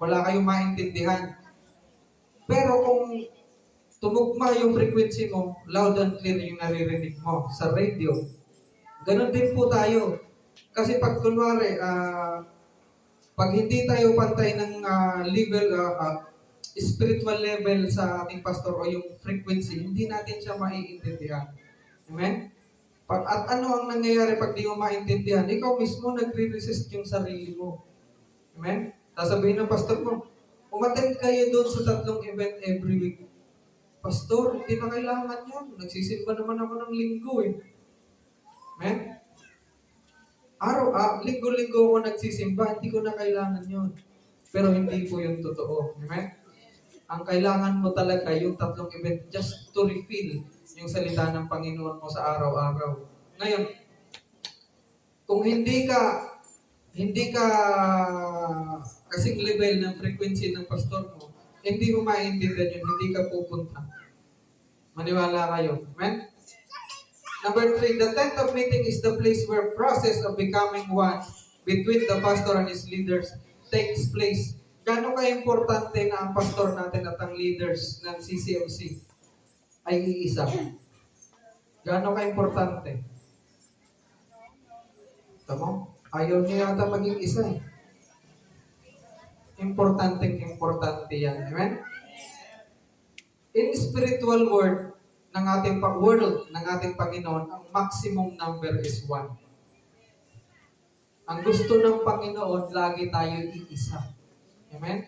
Wala kayong maintindihan. Pero kung tumugma yung frequency mo, loud and clear yung naririnig mo sa radio. Ganon din po tayo. Kasi pag kunwari, pag hindi tayo pantay ng spiritual level sa ating pastor o yung frequency, hindi natin siya maiintindihan. Amen? At ano ang nangyayari pag di mo maintindihan? Ikaw mismo nagre-resist yung sarili mo. Amen? Sasabihin ng pastor mo, umattend kayo doon sa 3 event every week. Pastor, hindi na kailangan yun. Nagsisimba naman ako ng linggo eh. Amen? Linggo-linggo ako nagsisimba, hindi ko na kailangan yun. Pero hindi po yun totoo. Amen? Ang kailangan mo talaga yung 3 event just to refill yung salita ng Panginoon mo sa araw-araw. Ngayon, kung hindi ka kasing level ng frequency ng pastor mo, hindi mo maintindihan yun, hindi ka pupunta. Maniwala kayo. Amen? Number 3, the tent of meeting is the place where process of becoming one between the pastor and his leaders takes place. Gano'ng ka-importante na ang pastor natin at ang leaders ng CCMC ay iisa? Gano'ng ka-importante? Tama? Ayaw niya yata maging isa eh. Importante yan. Amen? In spiritual world ng ating Panginoon, ang maximum number is 1. Ang gusto ng Panginoon, lagi tayo iisa. Amen?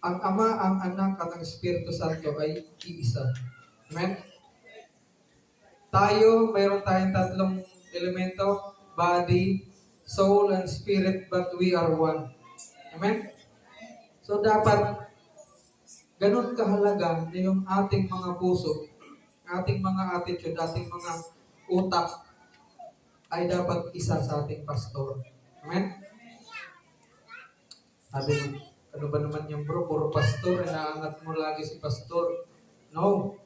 Ang Ama, ang Anak, at ang Espiritu Santo ay iisa. Amen? Mayroon tayong 3 elemento, body, soul, and spirit, but we are one. Amen? So dapat, ganun kahalaga na yung ating mga puso, ating mga attitude, ating mga utak, ay dapat isa sa ating pastor. Amen? Sabi mo, ano ba naman yung bro? Puro pastor, inaangat mo lagi si pastor. No.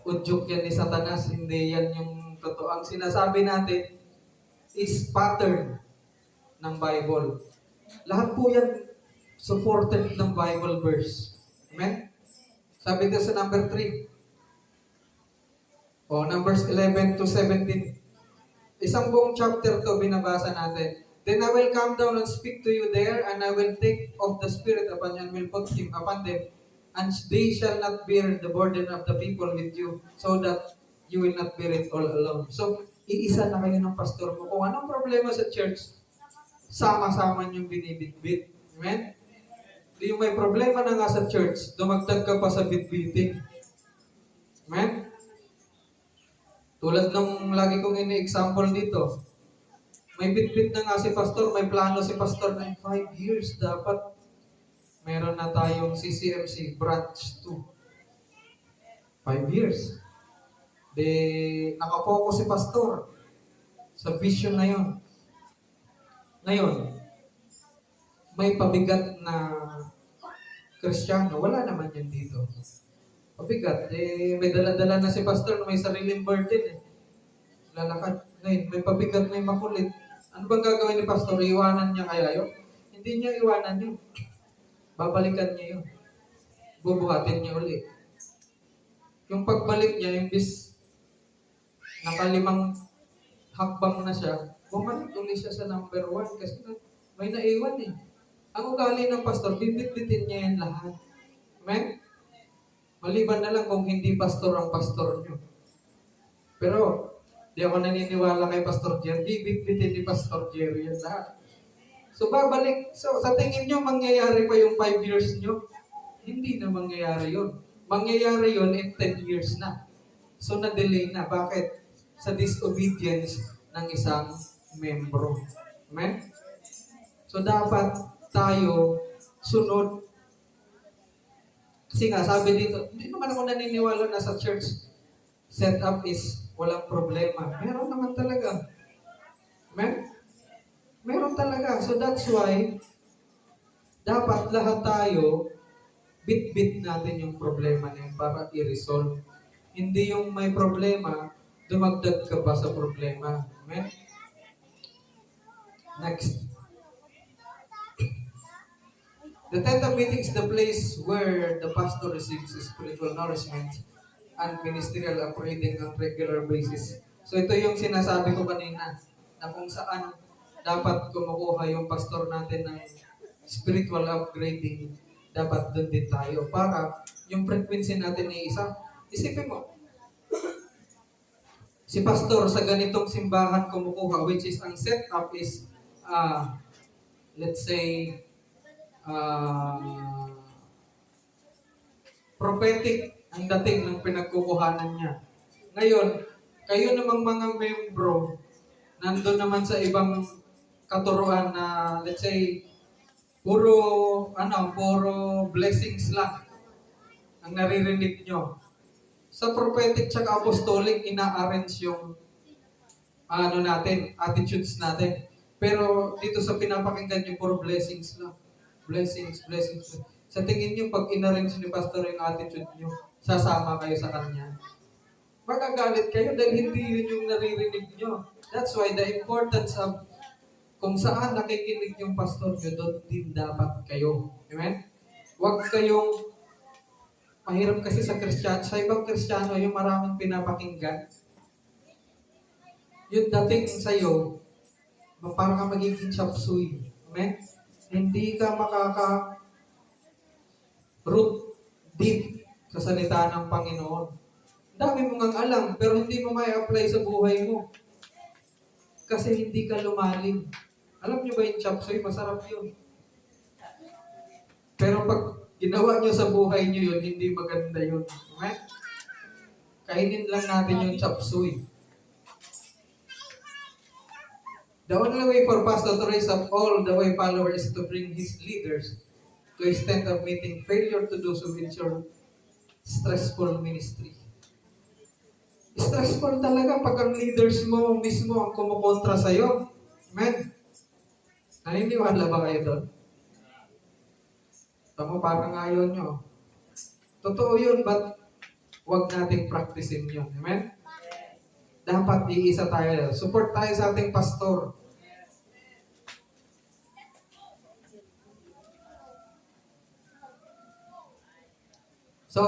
udyok yan ni Satanas, hindi yan yung totoo. Ang sinasabi natin is pattern ng Bible. Lahat po yan supported ng Bible verse. Amen? Sabi dito sa number 3. O, Numbers 11 to 17. Isang buong chapter to binabasa natin. Then I will come down and speak to you there, and I will take of the Spirit upon you, and will put him upon them, and they shall not bear the burden of the people with you, so that you will not bear it all alone. So, iisa na kayo ng pastor mo. Kung anong problema sa church, sama-sama niyong binibitbit. Amen? Yung may problema na nga sa church, dumagdag ka pa sa bitbiting. Amen? Tulad nung lagi kong ini-example dito, may bitbit na nga si pastor, may plano si pastor na 5 years dapat meron na tayong CCMC branch 2. 5 years. Nakafocus si pastor sa vision na yon. Ngayon, may pabigat na Kristiyano, wala naman yan dito. Pabigat, may dala-dala na si pastor na may sariling burden lalakad. Ngayon, may pabigat, may makulit. Ano bang gagawin ni pastor? Iwanan niya kaya yun? Hindi niya iwanan yun. Babalikan niya yun. Bubuhatin niya uli. Yung pagbalik niya, imbis nakalimang hakbang na siya, bumalik uli siya sa number 1 kasi may naiwan eh. Ang ugali ng pastor, bibit-bitin niya yan lahat. Amen? Maliban na lang kung hindi pastor ang pastor niyo. Pero, di ako naniniwala kay Pastor Jerry. Bibit-bitin ni Pastor Jerry yan lahat. So, babalik. So, sa tingin niyo, mangyayari pa yung 5 years niyo? Hindi na mangyayari yun. Mangyayari yun in 10 years na. So, na-delay na. Bakit? Sa disobedience ng isang membro. Amen? So, dapat tayo sunod. Kasi nga, sabi dito, hindi naman ako naniniwala na sa church setup is walang problema. Meron naman talaga. Amen? Meron talaga. So that's why, dapat lahat tayo, bit-bit natin yung problema na yun para i-resolve. Hindi yung may problema, dumagdag ka pa sa problema. Amen? Next. The tent of meeting is the place where the pastor receives spiritual nourishment and ministerial upgrading on regular basis. So ito yung sinasabi ko kanina, na kung saan dapat kumukuha yung pastor natin ng spiritual upgrading, dapat doon din tayo para yung frequency natin ay isa. Isipin mo, si pastor sa ganitong simbahan kumukuha, which is ang setup is, let's say, prophetic ang dating ng pinagkukuhanan niya. Ngayon, kayo namang mga membro, nandun naman sa ibang katuruan na, let's say, puro blessings lang ang naririnig nyo. Sa prophetic tsaka apostolic, ina-arrange yung attitudes natin. Pero dito sa pinapakinggan nyo, puro blessings lang. Blessings. Sa tingin nyo, pag in-arrange ni pastor yung attitude nyo, sasama kayo sa kanya. Magagalit kayo dahil hindi yun yung naririnig nyo. That's why the importance of kung saan nakikinig yung pastor nyo, doon din dapat kayo. Amen? Huwag kayong, mahirap kasi sa Kristiyano, sa ibang Kristiyano, yung maraming pinapakinggan. Yung dating sa'yo, parang ka magiging chapsuy. Amen? Hindi ka root deep sa salita ng Panginoon. Dami mo ngang alam, pero hindi mo may apply sa buhay mo. Kasi hindi ka lumalim. Alam niyo ba yung chapsuy? Masarap yun. Pero pag ginawa niyo sa buhay niyo yun, hindi maganda yun. Amen? Kainin lang natin yung chapsuy. The only way for pastor to raise up all the way followers is to bring his leaders to a stand of meeting failure to do so with your stressful ministry. Stressful talaga pag ang leaders mo mismo ang kumukontra sa'yo. Amen? Naniniwala ba kayo doon? Tama, parang ayaw nyo. Totoo yun, but huwag nating practicein yun. Amen? Dapat iisa tayo. Support tayo sa ating pastor. So,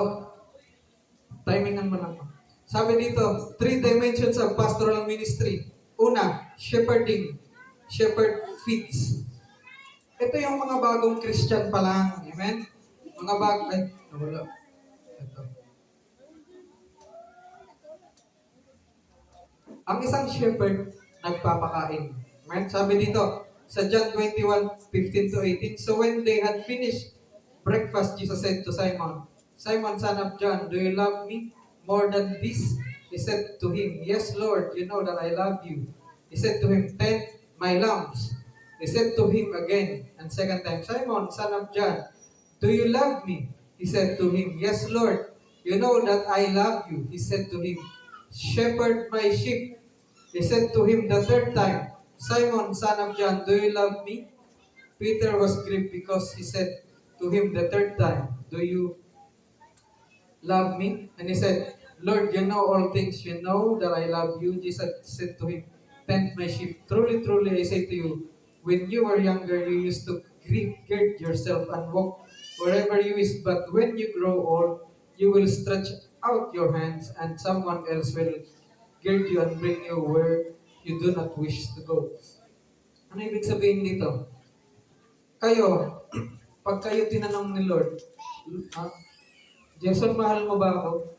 timingan mo lang. Sabi dito, 3 dimensions of pastoral ministry. Una, shepherding. Shepherd feeds. Ito yung mga bagong Christian pa lang. Amen? Mga ay, nawala. Ito. Ang isang shepherd, nagpapakain. Amen? Sabi dito, sa John 21:15-18, so when they had finished breakfast, Jesus said to Simon, Simon, son of John, do you love me more than this? He said to him, yes, Lord, you know that I love you. He said to him, tend my lambs. He said to him again, and second time, Simon, son of John, do you love me? He said to him, yes, Lord, you know that I love you. He said to him, shepherd my sheep. He said to him the third time, Simon, son of John, do you love me? Peter was grieved because he said to him the third time, do you love me? And he said, Lord, you know all things. You know that I love you. Jesus said to him, tend my sheep. Truly, truly, I say to you, when you were younger, you used to gird yourself and walk wherever you wish. But when you grow old, you will stretch out your hands and someone else will gird you and bring you where you do not wish to go. Ano ibig sabihin dito? Kayo, pag kayo tinanong ni Lord, Jason, mahal mo ba ako?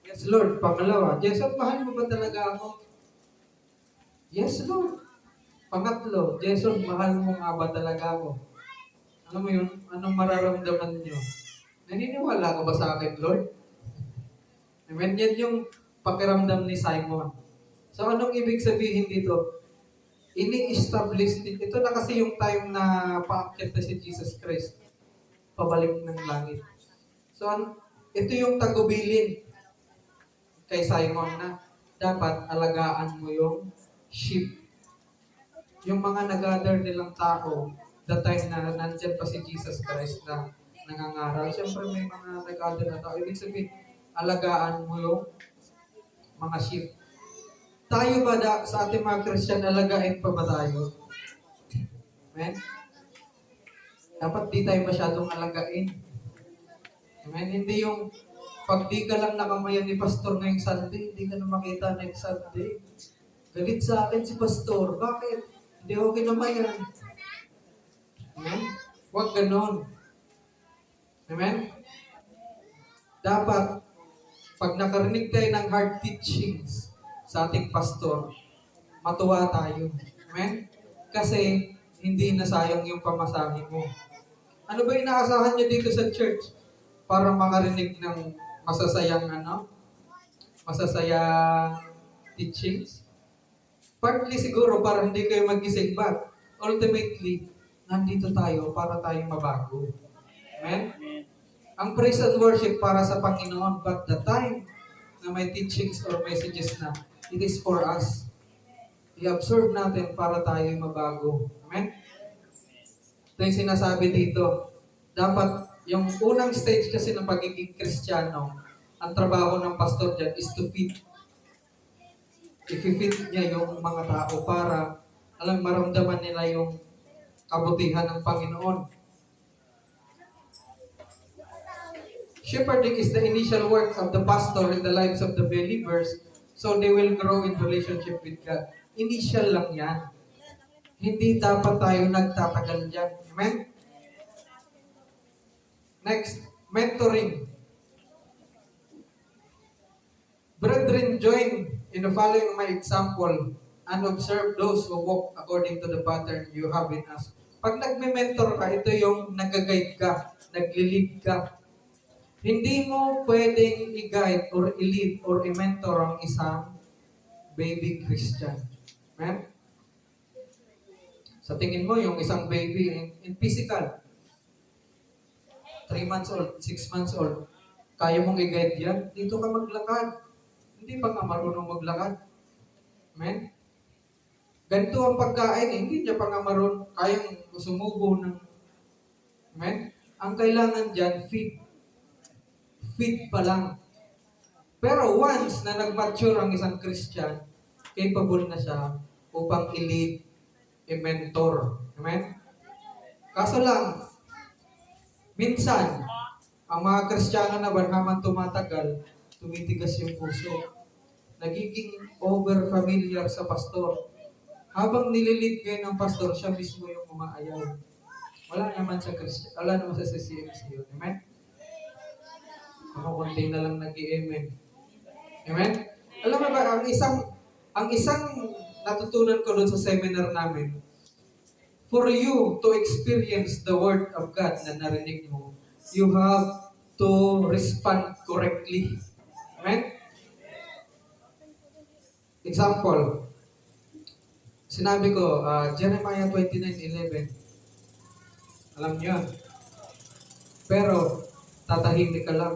Yes, Lord. Pangalawa, Jason, mahal mo ba talaga ako? Yes, Lord. Pangatlo, Jason, mahal mo nga ba talaga ako? Alam mo yun? Anong mararamdaman nyo? Naniniwala ka ba sa akin, Lord? Amen? Yan yung pakiramdam ni Simon. So, anong ibig sabihin dito? Ini-establish din. Ito na kasi yung time na paakyat na si Jesus Christ. Pabalik ng langit. So, ito yung tagubilin kay Simon na dapat alagaan mo yung sheep. Yung mga nag-gather nilang tao, the time na nandyan pa si Jesus Christ na nangangaral, siyempre may mga nag-gather na tao. Ibig sabihin, alagaan mo yung mga sheep. Tayo ba sa ating mga Christian, alagain pa ba tayo? Amen? Dapat di tayo masyadong alagain. Amen? Hindi yung pag di ka lang nakamayan ni Pastor ngayong Sunday, hindi ka na makita next Sunday. Galit sa akin si Pastor. Bakit? Hindi ako kinamayan. Amen? Huwag ganon. Amen? Dapat, pag nakarinig tayo ng hard teachings sa ating pastor, matuwa tayo. Amen? Kasi, hindi nasayang yung pamasahe mo. Ano ba inaasahan nyo dito sa church? Para makarinig ng masasayang teachings? Partly siguro para hindi kayo magising, but ultimately, nandito tayo para tayong mabago. Amen? Ang praise and worship para sa Panginoon, but the time na may teachings or messages na, it is for us. I-absorb natin para tayo mabago. Amen? Ito yung sinasabi dito. Dapat, yung unang stage kasi ng pagiging Kristiyano, ang trabaho ng pastor dyan is to feed. I-feed niya yung mga tao para maramdaman nila yung kabutihan ng Panginoon. Shepherding is the initial work of the pastor in the lives of the believers so they will grow in relationship with God. Initial lang yan. Hindi dapat tayo nagtatagal dyan. Amen? Next, mentoring. Brethren, join in following my example and observe those who walk according to the pattern you have in us. Pag nagme-mentor ka, ito yung nag-guide ka, nag-lead ka. Hindi mo pwedeng i-guide or i-lead or i-mentor ang isang baby Christian. Amen? Sa tingin mo, yung isang baby in physical, 3 months old, 6 months old, kaya mong i-guide yan, dito ka maglakad. Hindi pa nga marunong maglakad. Amen? Ganito ang pagkain, hindi niya pa nga marunong, kayang sumubo ng... Amen? Ang kailangan dyan, feed. Feed pa lang. Pero once na nag-mature ang isang Christian, capable na siya upang i-lead, i-mentor. Amen? Kaso lang, minsan, ang mga Kristiyano na habang tumatagal, tumitigas yung puso. Nagiging over-familiar sa pastor. Habang nililid kayo ng pastor, siya mismo yung umaayaw. Wala naman sa Christian, wala naman sa CCMC yun. Amen? Ako konti na lang nag-i-amen. Amen? Alam mo ba, ang isang natutunan ko doon sa seminar namin, for you to experience the Word of God na narinig mo, you have to respond correctly. Amen? Example, sinabi ko, Jeremiah 29:11. Alam niyo yun. Pero, tatahimik ka lang.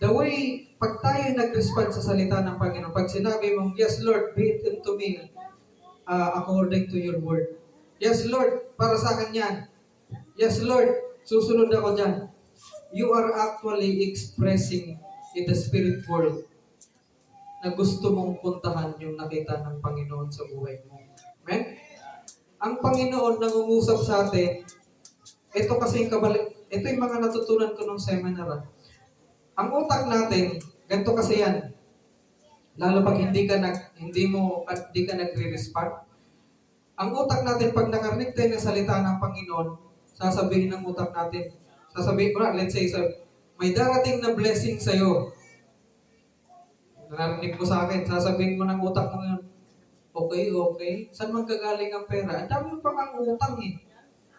The way, pag tayo nag-respond sa salita ng Panginoon, pag sinabi mong, yes Lord, be it unto me according to your word. Yes Lord, para sa akin yan. Yes Lord, susunod ako dyan. You are actually expressing in the spirit world na gusto mong puntahan yung nakita ng Panginoon sa buhay mo. Amen? Ang Panginoon nangungusap sa atin, ito kasi ito yung mga natutunan ko nung seminar. Ang utak natin, ganito kasi yan. Lalo pag hindi ka nagre-respond. Ang utak natin, pag nakarinig tayo ng salita ng Panginoon, sasabihin ng utak natin, let's say, may darating na blessing sa'yo. Narinig mo sa akin, sasabihin mo ng utak mo yun, okay, saan magkagaling ang pera? Ang dami pa ang utang eh.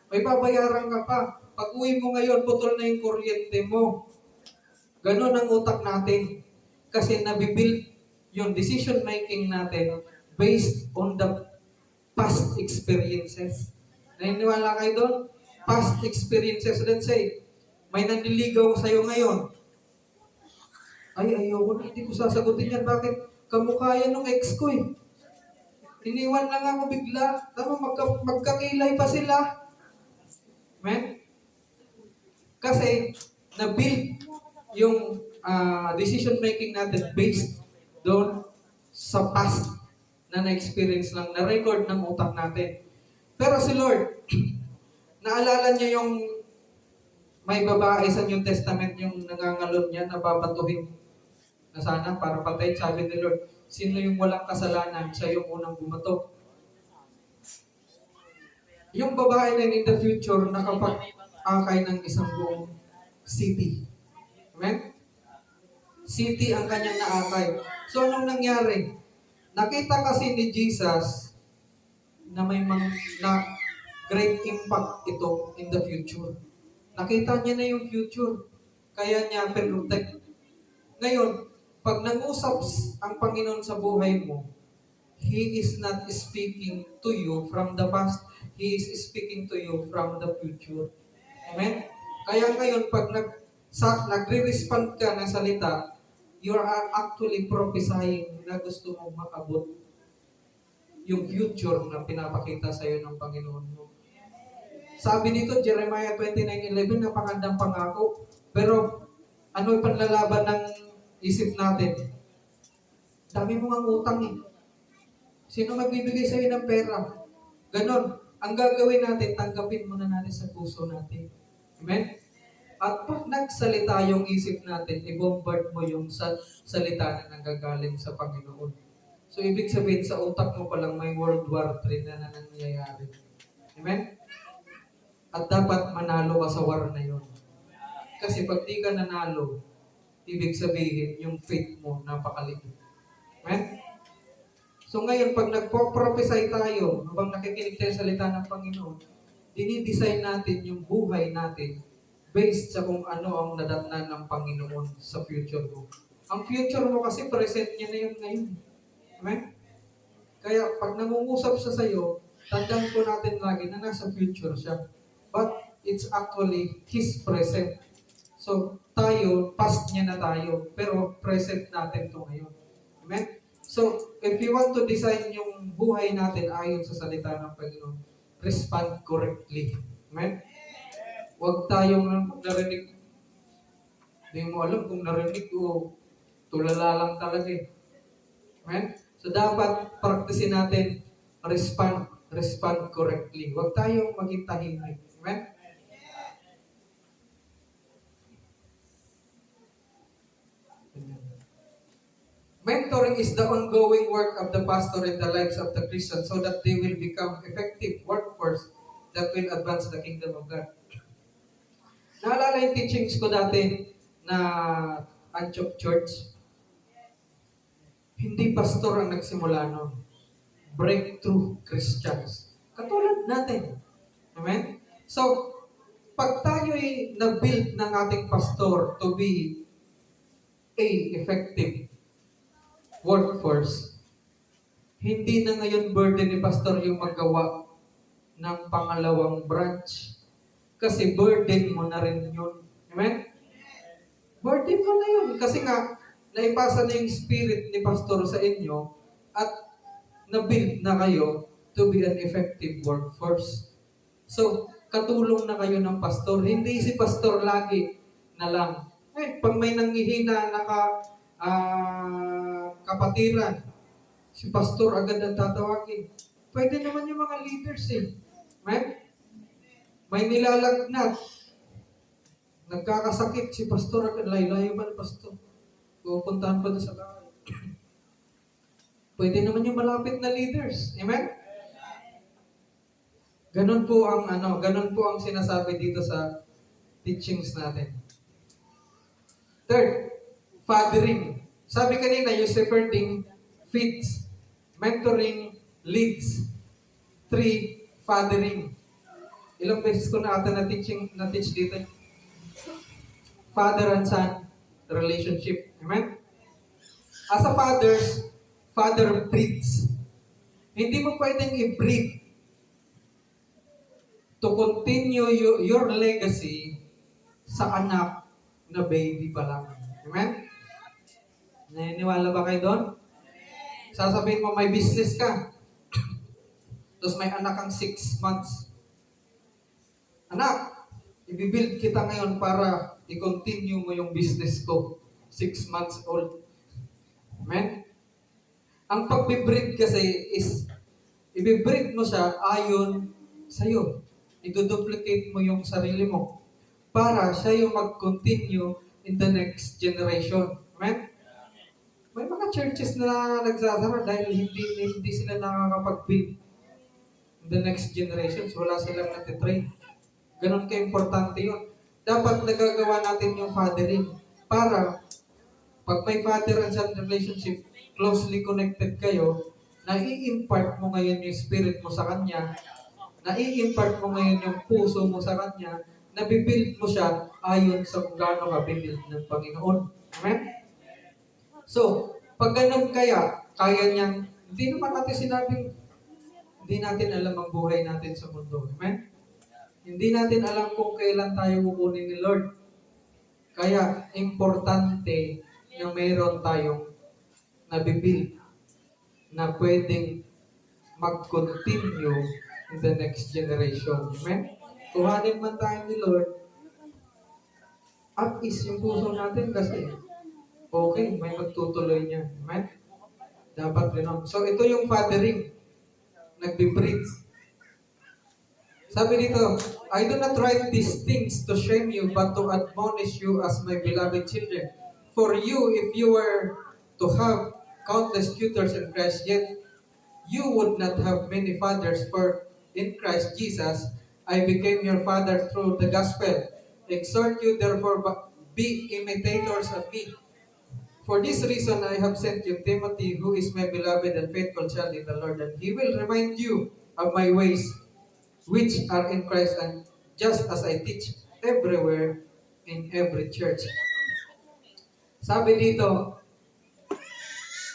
May babayaran ka pa. Pag uwi mo ngayon, putol na yung kuryente mo. Ganon ang utak natin. Kasi nabibuild yung decision making natin based on the past experiences. Naniniwala kayo doon? Past experiences. Let's say, may nanliligaw sa'yo ngayon. Ayoko na, hindi ko sasagutin yan. Bakit? Kamukha yan ng ex ko eh. Iniwan lang ako bigla. Magkakilay pa sila. Amen? Kasi, na-build yung decision making natin based doon sa past na na-experience lang, na-record ng utak natin. Pero si Lord, naalala niya yung may babae sa New Testament yung nangangalon niya na babatuhin na sana para patayin. Sabi ni Lord, sino yung walang kasalanan? Siya yung unang bumato. Yung babae na in the future nakapag-akay ng isang buong city. Amen? City ang kanyang naakay. So, anong nangyari? Nakita kasi ni Jesus na may na great impact ito in the future. Nakita niya na yung future. Kaya niya protect. Ngayon, pag nag-usap ang Panginoon sa buhay mo, He is not speaking to you from the past. He is speaking to you from the future. Amen? Kaya ngayon, pag nagre-respond ka ng salita, you are actually prophesying na gusto mong makabot yung future na pinapakita sa iyo ng Panginoon mo. Sabi nito, Jeremiah 29:11, napakandang pangako. Pero, ano yung panlalaban ng isip natin? Dami mo ang utang eh. Sino magbibigay sa iyo ng pera? Ganon. Ang gagawin natin, tanggapin muna natin sa puso natin. Amen? At pag nagsalita yung isip natin, i-bombard mo yung salita na nanggagaling sa Panginoon. So, ibig sabihin, sa utak mo palang may World War III na nangyayari. Amen? At dapat manalo ka sa war na yun. Kasi pag di ka nanalo, ibig sabihin, yung faith mo napakaliit. Amen? So ngayon, pag nagpo-prophesy tayo, habang nakikinig tayo sa salita ng Panginoon, dinidesign natin yung buhay natin based sa kung ano ang nadatnan ng Panginoon sa future mo. Ang future mo kasi present niya na yun ngayon. Amen? Kaya pag nangungusap siya sa'yo, tandaan po natin lagi na nasa future siya. But it's actually His present. So tayo, past niya na tayo, pero present natin to ngayon. Amen? So, if you want to design yung buhay natin ayon sa salita ng Panginoon, respond correctly. Amen? Huwag tayong narinig. Hindi mo alam kung narinig o tulala lang talaga eh. Amen? So dapat practicein natin respond correctly. Huwag tayong maging tahimik. Amen? Mentoring is the ongoing work of the pastor in the lives of the Christians so that they will become effective workforce that will advance the kingdom of God. Naalala yung teachings ko dati na Antioch Church. Hindi pastor ang nagsimula nun. Breakthrough Christians. Katulad natin. Amen? So, pag tayo'y na-build ng ating pastor to be a effective workforce, hindi na ngayon burden ni pastor yung magawa ng pangalawang branch. Kasi burden mo na rin yun. Amen? Burden mo na yun. Kasi nga, naipasa na yung spirit ni pastor sa inyo at na-build na kayo to be an effective workforce. So, katulong na kayo ng pastor. Hindi si pastor lagi na lang. Pag may nanghihina na kapatiran, si pastor agad ang tatawagin. Pwede naman yung mga leaders eh. May nilalagnat. Nagkakasakit si pastor agad. Layo ba ni pastor? Pupuntahan pa doon sa bahay. Pwede naman yung malapit na leaders. Amen? Ganun po ang sinasabi dito sa teachings natin. Third, fathering. Sabi kanina, yung shepherding feeds, mentoring leads. 3, fathering. Ilang beses ko na ata na-teach dito. Father and son relationship. Amen? As a father breeds. Hindi mo pwedeng i-breed to continue your legacy sa anak na baby pa lang. Amen? Naniniwala ba kayo doon? Sasabihin mo may business ka. Tapos may anak kang 6 months. Anak, i-build kita ngayon para i-continue mo yung business ko. 6 months old. Amen? Ang pag-breed kasi is, i-breed mo siya ayon sa'yo. I-duplicate mo yung sarili mo para siya yung mag-continue in the next generation. Amen? May mga churches na nagsasara dahil hindi sila nakakapag-build in the next generations. Wala silang natitrain. Ganon ka-importante yun. Dapat nagagawa natin yung fathering para pag may father and son relationship, closely connected kayo, nai-impart mo ngayon yung spirit mo sa kanya, nai-impart mo ngayon yung puso mo sa kanya, nabibuild mo siya ayon sa kung gaano ka bibuild ng Panginoon. Amen? So, pag ganun kaya niyang, hindi naman natin sinabing, hindi natin alam ang buhay natin sa mundo. Amen? Hindi natin alam kung kailan tayo kukunin ni Lord. Kaya, importante na mayroon tayong nabibuild na pwedeng mag-continue in the next generation. Amen? Kuhanin man tayo ni Lord, at is yung puso natin kasi okay, may magtutuloy niya. Amen? Dapat rin. So, ito yung fathering. Nagbe-breed. Sabi dito, I do not write these things to shame you, but to admonish you as my beloved children. For you, if you were to have countless tutors in Christ, yet you would not have many fathers, for in Christ Jesus, I became your father through the gospel. Exhort you, therefore, be imitators of me. For this reason, I have sent you Timothy, who is my beloved and faithful child in the Lord, and he will remind you of my ways, which are in Christ, and just as I teach everywhere in every church. Sabi dito,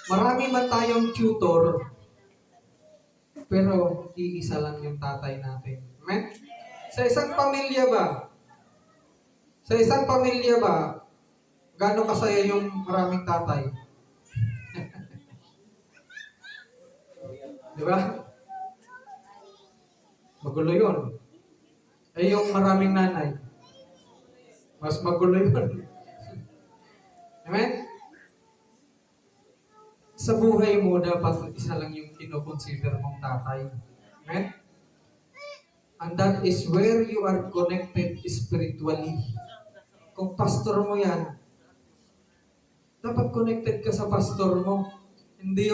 marami man tayong tutor, pero iisa lang yung tatay natin. Amen? Sa isang pamilya ba, gaano kasaya yung maraming tatay? Di ba? Magulo yun. Yung maraming nanay, mas magulo yun. Amen? Sa buhay mo, dapat isa lang yung kinoconsider mong tatay. Amen? And that is where you are connected spiritually. Kung pastor mo yan, dapat connected ka sa pastor mo. Hindi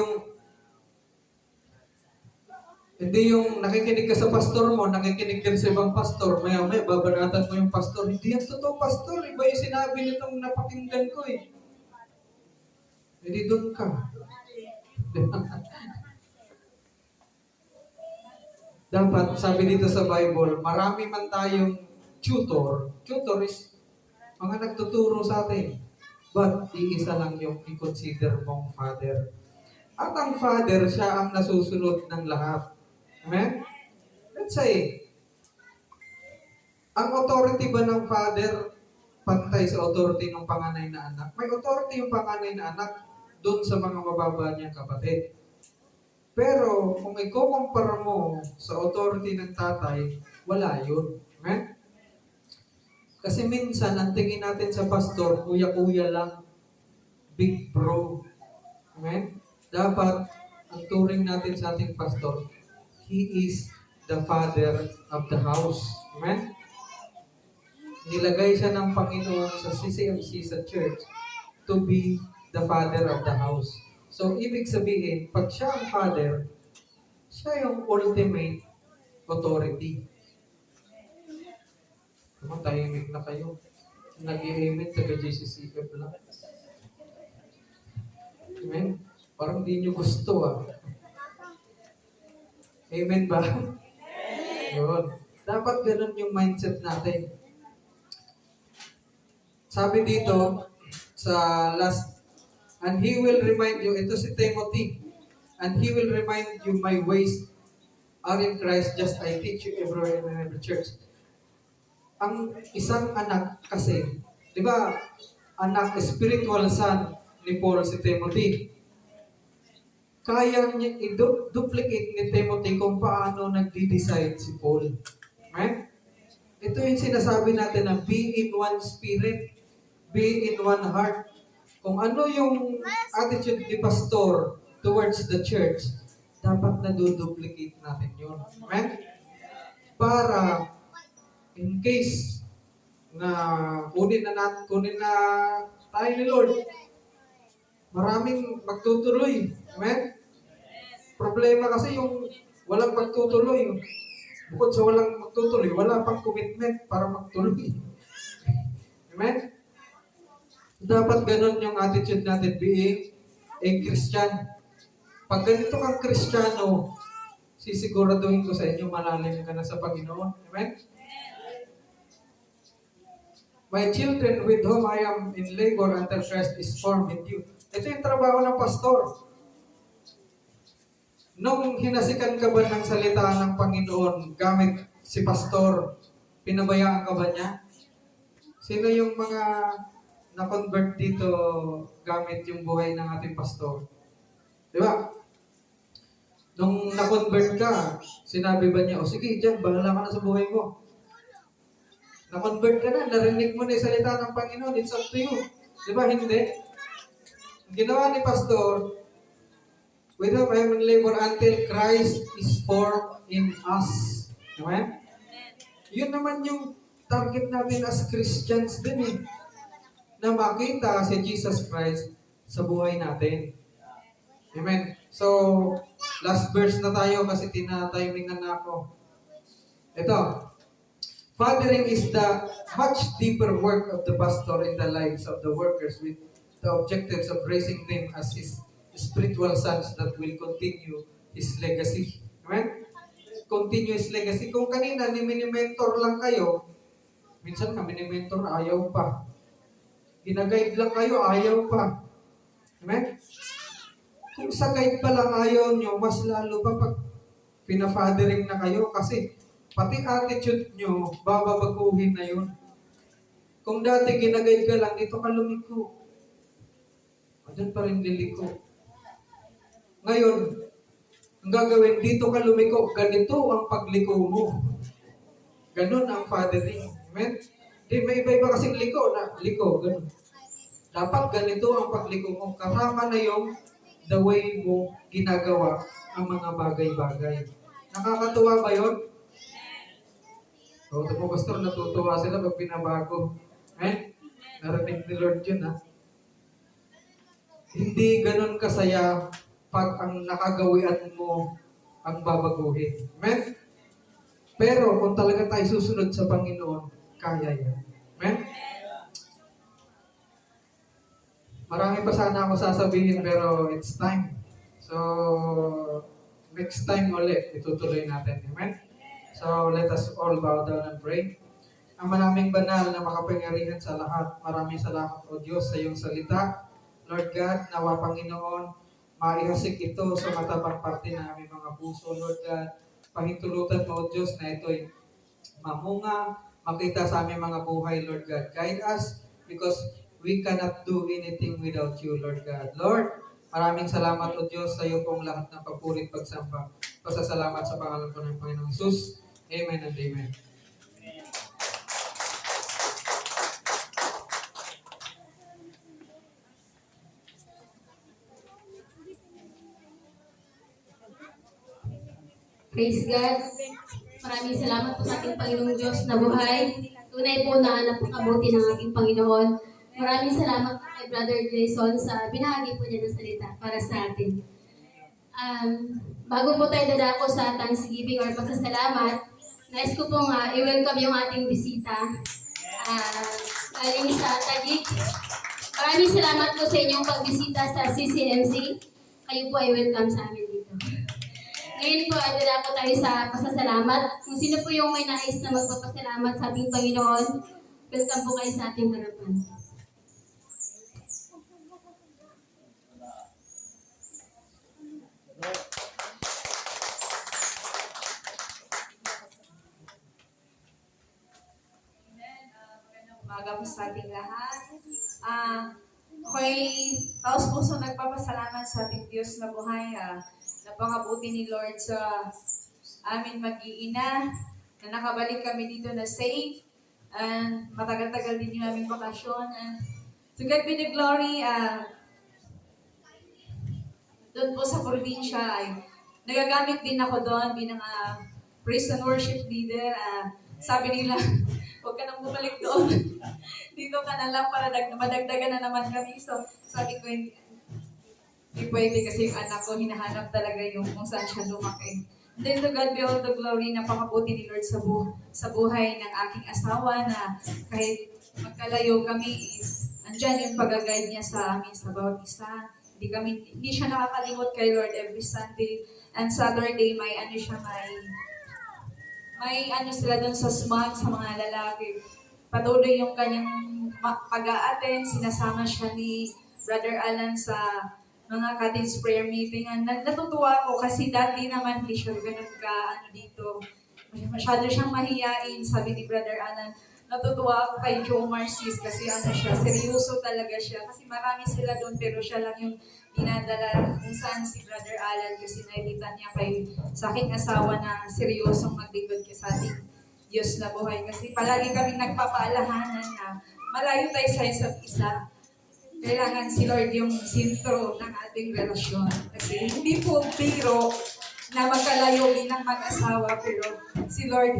yung nakikinig ka sa pastor mo, nakikinig ka sa ibang pastor, maya-maya babanatan mo yung pastor. Hindi yan totoo, pastor. Iba yung sinabi nitong napakinggan ko eh. Hindi doon ka. Dapat, sabi dito sa Bible, marami man tayong tutor. Tutor is mga nagtuturo sa atin. But, iisa lang yung i-consider mong father. At ang father, siya ang nasusunod ng lahat. Amen? Let's say, ang authority ba ng father pantay sa authority ng panganay na anak? May authority yung panganay na anak doon sa mga mababa niyang kapatid. Pero kung ikukumpara mo sa authority ng tatay, wala yun. Amen? Kasi minsan, ang tingin natin sa pastor, kuya-kuya lang, big bro. Amen? Dapat, ang turing natin sa ating pastor, he is the father of the house. Amen? Nilagay siya ng Panginoon sa CCMC, sa church, to be the father of the house. So, ibig sabihin, pag siya ang father, siya yung ultimate authority. Tahimik na kayo. Nag-i-amen, taga-JCCF lang. Amen? Parang di nyo gusto Amen ba? Yun. Dapat ganun yung mindset natin. Sabi dito, sa last, and he will remind you, ito si Timothy, and he will remind you, my ways are in Christ, just I teach you everywhere in every church. Ang isang anak kasi, di ba, anak, spiritual son ni Paul si Timothy. Kaya niya i-duplicate ni Timothy kung paano nagdi-decide si Paul. Right? Ito yung sinasabi natin na be in one spirit, be in one heart. Kung ano yung attitude ni pastor towards the church, dapat na-duplicate natin yun. Right? Para in case na kunin na tayo ni Lord, maraming magtutuloy. Amen? Problema kasi yung walang magtutuloy. Bukod sa walang magtutuloy, wala pang commitment para magtuloy. Amen? Dapat ganun yung attitude natin being a Christian. Pag ganito kang Kristiyano, sisiguraduhin ko sa inyo, malalim ka na sa Panginoon. Amen? My children with whom I am in labor until Christ is formed in you. Ito yung trabaho ng pastor. Nung hinasikan ka ba ng salita ng Panginoon gamit si pastor, pinabayaan ka ba niya? Sino yung mga na-convert dito gamit yung buhay ng ating pastor? Di ba? Nung na-convert ka, sinabi ba niya, o sige, dyan, bahala ka na sa buhay mo. Na-convert ka na, narinig mo na yung salita ng Panginoon, it's up to you. Di ba? Hindi. Ginawa ni pastor, with whom I am in labor until Christ is formed in us. Amen? Yun naman yung target natin as Christians din na makita si Jesus Christ sa buhay natin. Amen? So, last verse na tayo kasi tinatimingan na ako. Ito. Fathering is the much deeper work of the pastor in the lives of the workers with the objectives of raising them as his spiritual sons that will continue his legacy. Amen? Continue his legacy. Kung kanina, mini-mentor lang kayo, minsan ka mini-mentor, ayaw pa. Gina-guide lang kayo, ayaw pa. Amen? Kung sa guide pa lang ayaw nyo, mas lalo pa pag pina-fathering na kayo kasi pati attitude nyo, bababaguhin na yun. Kung dati gina-guide ka lang, dito ka lumiko. Diyan pa rin liliko. Ngayon, ang gagawin, dito ka lumiko, ganito ang pagliko mo. Ganun ang fathering. Amen? Di, may iba-iba kasing liko, ganun. Dapat ganito ang pagliko mo. Kasama na yung the way mo ginagawa ang mga bagay-bagay. Nakakatuwa ba yun? So, ito po, Pastor, natutuwa sila pag binabago. Narinig ni Lord yun, ha? Hindi ganun kasaya pag ang nakagawian mo ang babaguhin. Amen? Pero kung talaga tayo susunod sa Panginoon, kaya yan. Amen? Marami pa sana ako sasabihin pero it's time. So, next time ulit, itutuloy natin. Amen? So, let us all bow down and pray. Ang maraming banal na makapangyarihan sa lahat, maraming salamat o Diyos sa iyong salita. Lord God, nawa Panginoon, maihasik ito sa matabang parte ng aming mga puso, Lord God. Pahintulutan mo o Diyos na ito'y mamunga, makita sa aming mga buhay, Lord God. Guide us because we cannot do anything without you, Lord God. Lord, maraming salamat o Diyos sa iyo pong lahat ng papurit pagsamba. Pasasalamat sa pangalan po ng Panginoong Jesus. Amen and amen. Praise God. Maraming salamat po sa ating Panginoong Diyos na buhay. Tunay po na napakabuti ng ating Panginoon. Maraming salamat po kay Brother Jason sa binahagi po niya ng salita para sa atin. Bago po tayo dadako sa Thanksgiving or pasasalamat, nais ko pong i-welcome yung ating bisita. Galing sa Taguig. Maraming salamat po sa inyong pagbisita sa CCMC. Kayo po ay welcome sa amin dito. Ngayon po, dadako tayo sa pasasalamat. Kung sino po yung may nais na magpapasalamat sa ating Panginoon, welcome po kayo sa ating harapan. Magandang umaga po sa ating lahat. Ako'y taos-puso nagpapasalamat sa ating Diyos na buhay. Napakabuti ni Lord sa amin mag-iina na nakabalik kami dito na safe. And matagal-tagal din yung aming bakasyon. And to God be the glory. Doon po sa probinsya ay nagagamit din ako doon bilang praise and worship leader. Sabi nila, huwag ka nang bumalik doon. Dito ka na lang para madagdagan na naman kami. So, sabi ko, hindi pwede kasi yung anak ko, hinahanap talaga yung kung saan siya lumaki. Then to God be all the glory, napakabuti ni Lord sa buhay ng aking asawa na kahit magkalayo kami is andyan yung pag-guide niya sa amin sa bawat isa. Hindi siya nakakalimot kay Lord every Sunday and Saturday may sila doon sa SMAG sa mga lalaki. Patuloy yung kanyang pag-a-attend, sinasama siya ni Brother Alan sa mga cottage prayer meeting. Natutuwa ako kasi dati naman hindi siya ganun dito. Masyado siyang mahiyain, sabi ni Brother Alan. Natutuwa ako kay Joe Marcis kasi seryoso talaga siya. Kasi marami sila doon pero siya lang yung dinadala kung saan si Brother Alan kasi nakikita niya sa aking asawa na seryosong maglingkod sa ating Diyos na buhay. Kasi palagi kaming nagpapaalahanan na malayo tayo sa isa't isa. Kailangan si Lord yung sentro ng ating relasyon. Kasi hindi po biro na magkalayo bilang mag-asawa pero si Lord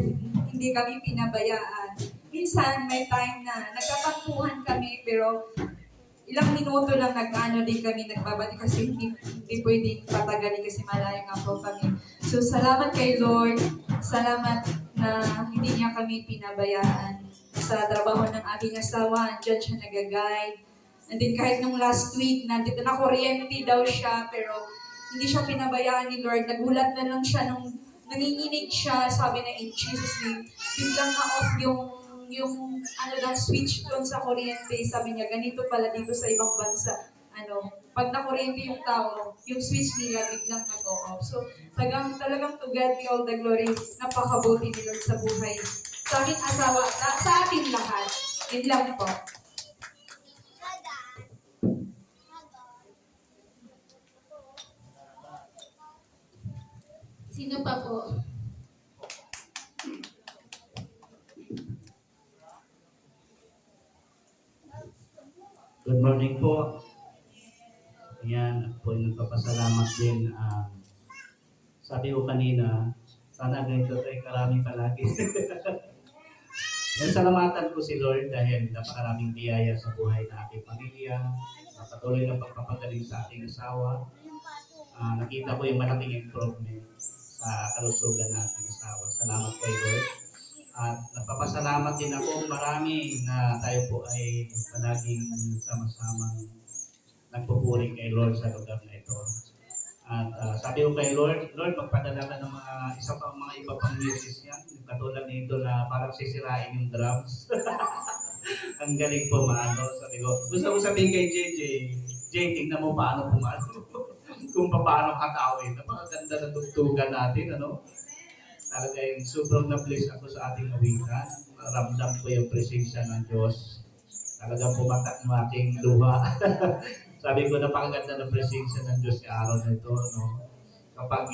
hindi kami pinabayaan. Minsan may time na nagkapagpuhan kami pero ilang minuto lang din kami nagbabalik kasi hindi pwedeng patagalin kasi malayo nga po kami. So salamat kay Lord. Salamat na hindi niya kami pinabayaan sa trabaho ng aking asawa. Andiyan siya nag-guide. And then kahit nung last week, nandito na kuryente daw siya, pero hindi siya pinabayaan ni Lord. Nagulat na lang siya nung nanginginig siya, sabi na in Jesus' name, biglang na-off yung switch doon sa kuryente. Sabi niya, ganito pala dito sa ibang bansa. Pag nakuryente yung tao, yung switch nila biglang nag-off. So, talagang to God be all the glory. Napakabuti ni Lord sa buhay. Sa aking asawa, sa ating lahat. Yun lang po. Sino pa po? Good morning po. Ayan, ako po ay nagpapasalamat din. Sabi ko kanina, sana ganito tayo karami palagi. Yan, salamatan ko si Lord dahil napakaraming biyaya sa buhay ng aking pamilya, patuloy na pagpapagaling sa aking asawa. Nakita ko yung malaking improvement sa kalusugan ng aking asawa. Salamat kay Lord. At nagpapasalamat din ako marami na tayo po ay palaging sama-samang nagpupuri kay Lord sa lugar na ito. At sabi ko kay Lord, Lord, magpadala ka ng mga iba pang music yan. Katulad nito na parang sisirain yung drums. Ang galing po maano. Sabi ko, gusto ko sabihin kay JJ, tingnan mo paano pumano. Kung paano kakawin. Napakaganda na tugtugan natin, ano? Talaga yung sobrang na-bless ako sa ating awitan. Ramdam ko yung presensya ng Diyos. Talagang pumatak ng aking luha. Sabi ko, napakaganda ng presensya ng Diyos sa araw na ito. No? Kapag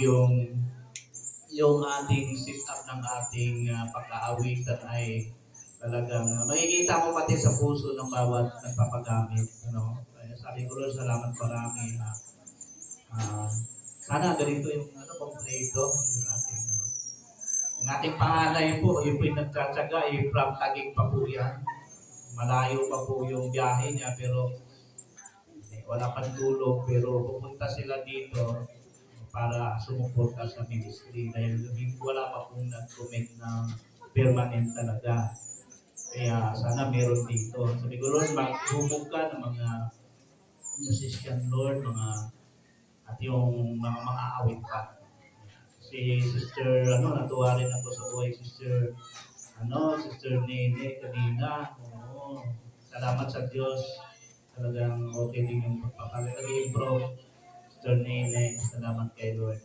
yung ating sit-up ng ating pagkaawitan ay talagang makikita mo pati sa puso ng bawat nagpapagamit. Ano? Kaya sabi ko, Lord, salamat marami. Sana ganito yung kompleto yung ating yung ating panganay po, yung po yung nagtsatsaga, from Taguig pa po yan. Malayo pa po yung biyahe niya, pero wala pang tulog, pero pupunta sila dito para sumuporta sa ministry dahil wala pa pong nag-comment ng permanent talaga. Kaya sana meron dito. Sabi ko, Lord, maghubog ka ng mga musician, Lord, at yung mga awit pa. Si Sister, natuwa rin ako sa buhay, Sister Nene kanina. Oo, salamat sa Diyos. Talagang okay din yung pagpapalagay-improve. Sister Nene, salamat kay Lord.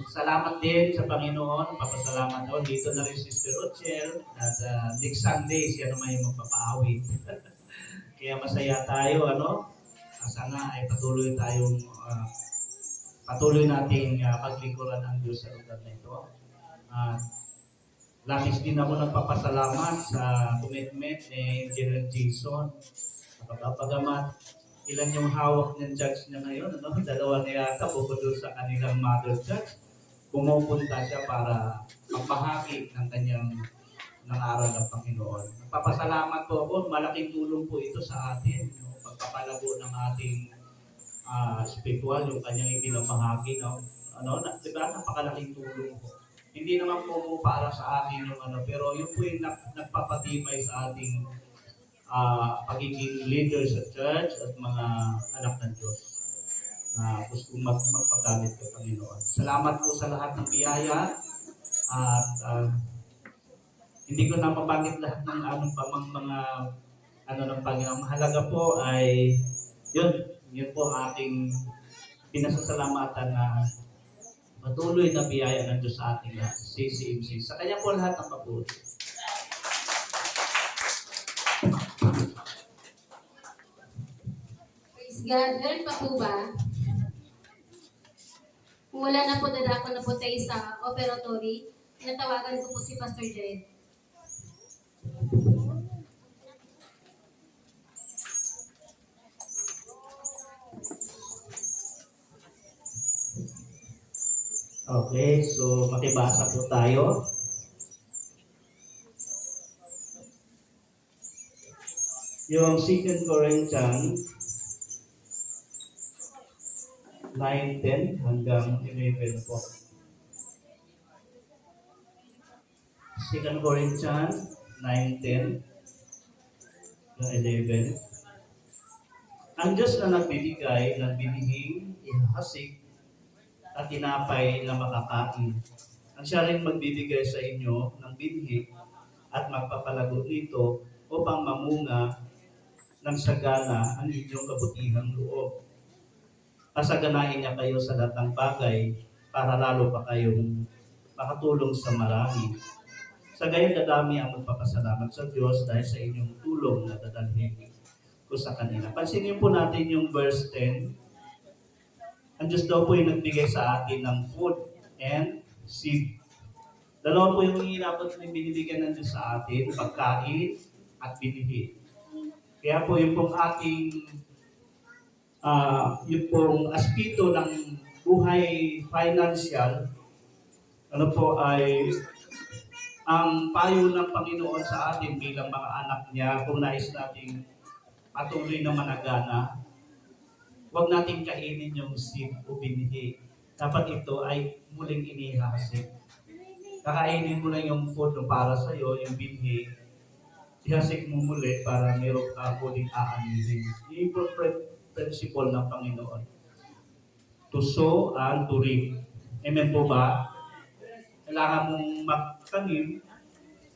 Salamat din sa Panginoon. Papasalamat ako. Dito na rin Sister Rochelle. At next Sunday, siya naman yung magpapaawit. Kaya masaya tayo, sana ay patuloy nating paglingkuran ang Diyos sa lugar na ito. Labis din ako nagpapasalamat sa commitment ni General Jason. Pagamat ilan yung hawak ng judge niya ngayon, dalawa na yata bukod sa kanilang mother church. Pumupunta siya para magpahagi ng kanyang nangaral ng Panginoon. Papasalamat po ako, malaking tulong po ito sa atin. Pagpapalago ng ating spiritual, yung kanyang ipinamahagi, diba, napakalaking tulong po. Hindi naman po para sa akin yung pero yun po yung nagpapatibay sa ating pagiging leader sa church at mga anak ng Diyos na gusto magpagamit kay Panginoon. Salamat po sa lahat ng biyaya at hindi ko na mabanggit lahat ng mga ng Panginoon. Mahalaga po ay yun po ating pinasasalamatan na patuloy na biyaya ng Diyos sa ating CCMC. Sa kanya po lahat ng papuri. Praise God. Meron pa po ba? Kung wala na po, dadako na po tayo sa operatory. Natawagan ko po si Pastor Jed. Okay, so makibasa po tayo. Yung 2 Corinthians 9:10 hanggang 11 po. 2 Corinthians 9:10 hanggang 11. Ang Diyos na nagbibigay ng binihing ihasik at tinapay na makakain. Ang siya rin magbibigay sa inyo ng binhi at magpapalago nito upang mamunga ng sagana ang inyong kabutihang loob. Pasaganahin niya kayo sa lahat ng bagay para lalo pa kayong makatulong sa marami. Sa gayon dadami ang magpapasalamat sa Diyos dahil sa inyong tulong na dadalhin ko sa kanila. Pansinin po natin yung verse 10. Ang Diyos daw po yung nagbigay sa atin ng food and seed. Dalawa po yung hinapot na binibigyan ng Diyos sa atin, pagkain at binhi. Kaya po yung pong ating yung pong aspito ng buhay financial, ano po ay ang payo ng Panginoon sa atin bilang mga anak niya kung nais nating patuloy na managana, huwag nating kainin yung seed o binhi. Dapat ito ay muling inihasik. Kakainin mo lang yung food na para sa iyo, yung binhi, ihasik mo muli para meron ka muling aanihin. Yung principle ng Panginoon. To sow and to reap. Amen po ba? Kailangan mong magtanim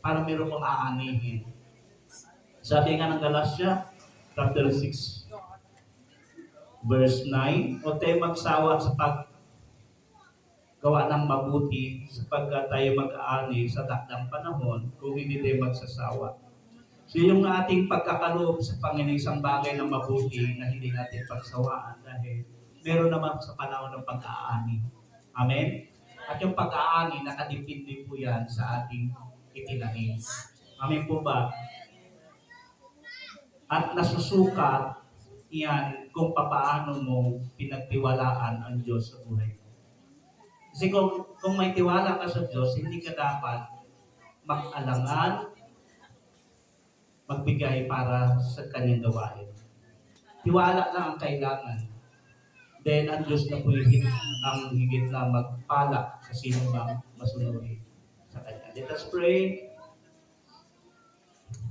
para meron kang aanihin. Sabi nga ng Galatia, chapter 6, verse 9, o tayo magsawa sa paggawa ng mabuti sapagkat tayo mag-aani sa takdang panahon kung hindi tayo magsasawa. So yung ating pagkakaloob sa Panginoon isang bagay na mabuti na hindi natin pagsawaan dahil meron naman sa panahon ng pag-aani. Amen? At yung pag-aani, nakadepende po yan sa ating itinanim. Amen po ba? At nasusukat yan kung papaano mo pinagtiwalaan ang Diyos sa buhay mo. Kasi kung may tiwala ka sa Diyos, hindi ka dapat mag-alangan, magbigay para sa kanyang gawain. Tiwala lang ang kailangan. Then ang Diyos na po ang higit na magpala sa sino mang masunurin sa kanya. Let us pray.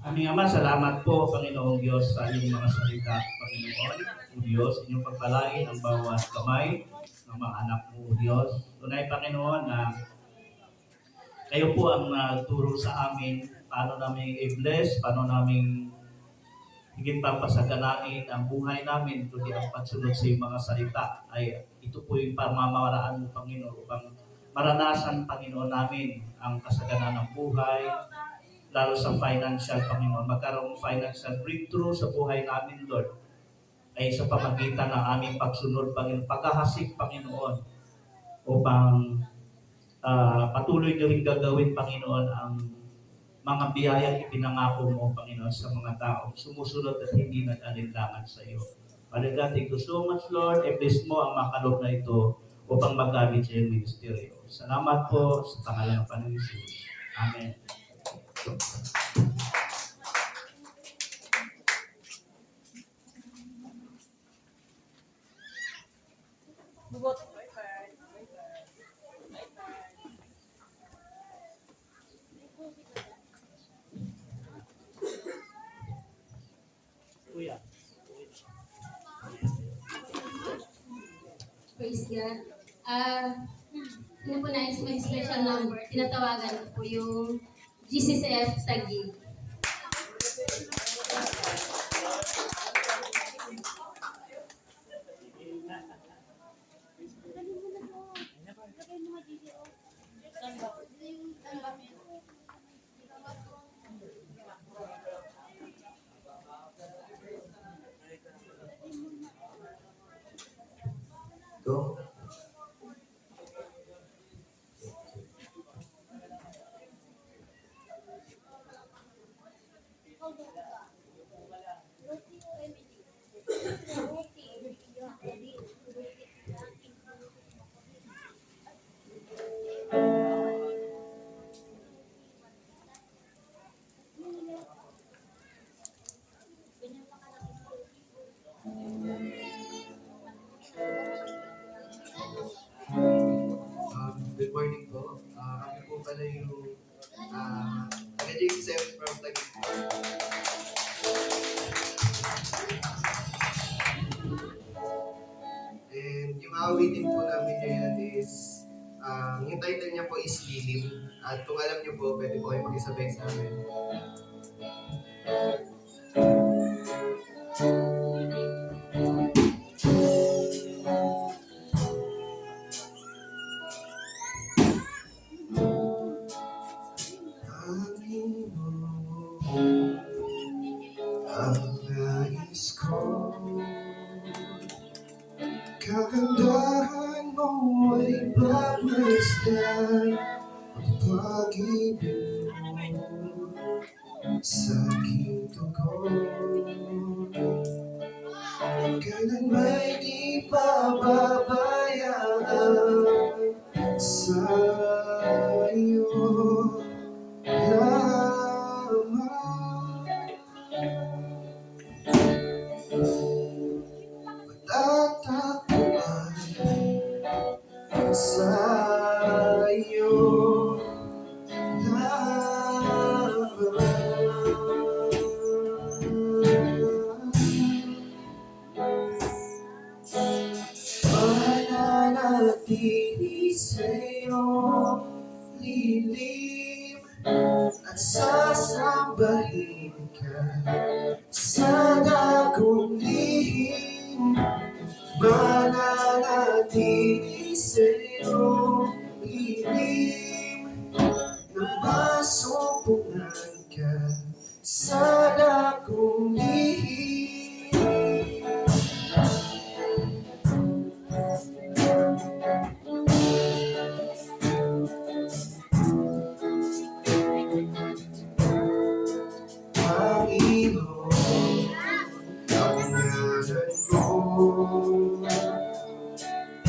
Aming Ama, salamat po, Panginoong Diyos, sa inyong mga salita, Panginoon. O Diyos, inyong pagpalain ang bawat kamay ng mga anak mo, O Diyos. Tunay, Panginoon, na kayo po ang nagturo sa amin paano namin i-bless, paano namin higit pa pasaganain ang buhay namin, kundi ang pagsunod sa iyong mga salita. Ay ito po yung pamamaraan mo, Panginoon, upang maranasan, Panginoon, namin ang kasaganaan ng buhay, lalo sa financial, Panginoon. Magkaroon financial breakthrough sa buhay namin, Lord, ay sa pamagitan ng aming pagsunod, Panginoon, paghahasik, Panginoon, upang patuloy na rin gagawin, Panginoon, ang mga biyayang ipinangako mo, Panginoon, sa mga tao sumusunod at hindi nag-alinlangan sa iyo. Father God, thank you so much, Lord. I-bless mo ang makalob na ito upang magamit sa iyong ministeryo. Salamat po sa pangalan ng Panginoon Jesus. Amen. Kuya. Praise God. Ano po na may special number, tinatawagan ko po yung GCCF Taguig. Go. Good morning po. Kami po pala yung taga-JCF from Taguig po. And yung awitin po namin ngayon is, yung title niya po is Lilim. At kung alam niyo po, pwede po kayo makisabay sa amin. Ang nais ko, kagandahan mo ay pagmasdan ang pag-ibig mo sa aking tugon. kailan may di pababayaan sa iyo lamang. Tatakbuhan sa iyo mananatili sa'yo lilim at sasambahin ka sa dagong lihim. Mananatili sa'yo lilim na masumpungan ka sa dagong lihim. Panginoon, ang ngalan mo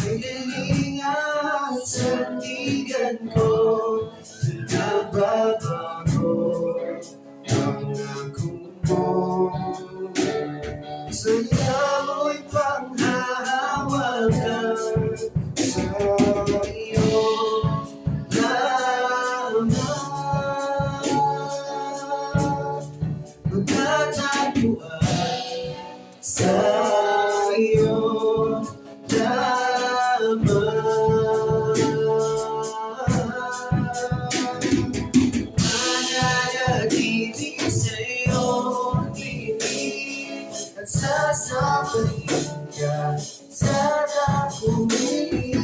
ay galing at sandigan ko, nagbabago ang akong mo. Saya mo'y panghahawakan sa iyo lamang. Magtatagpuan sa iyo mananatili sa'yo lilim at sasabayin ka sa dagong lihim.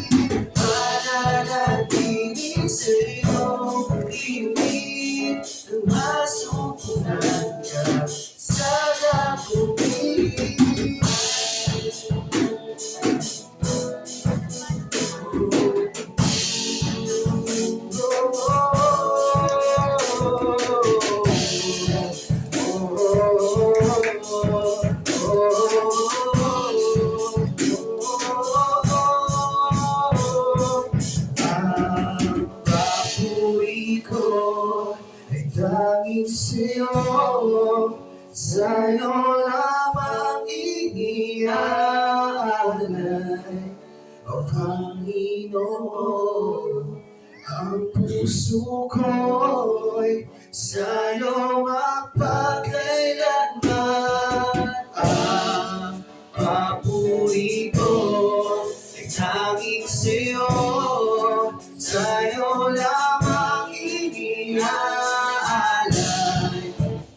Mananatili sa'yo lilim at masumpungan ka sa dagong lihim. Ang papuri ko ay tanging sa'yo, sa'yo lamang iniaalay. O Panginoon, ang puso ko'y sa'yo magpakailanman. Ang papuri ko ay tanging sa'yo, sa'yo lamang iniaalay.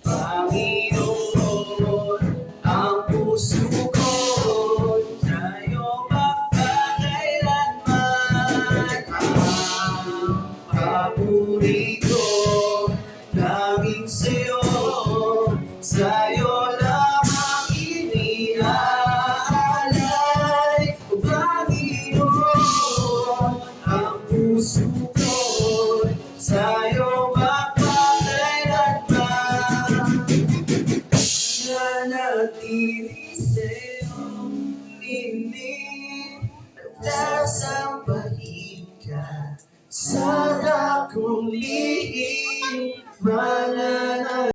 Panginoon, ang puso ko'y sa'yo magpakailanman. Ang papuri ko tanging sa'yo, sa'yo lamang iniaalay. O Panginoon, ang puso ko'y sa'yo magpakailanman. Nanatili sa'yo lilim at sasambahin ka sa dagong lihim.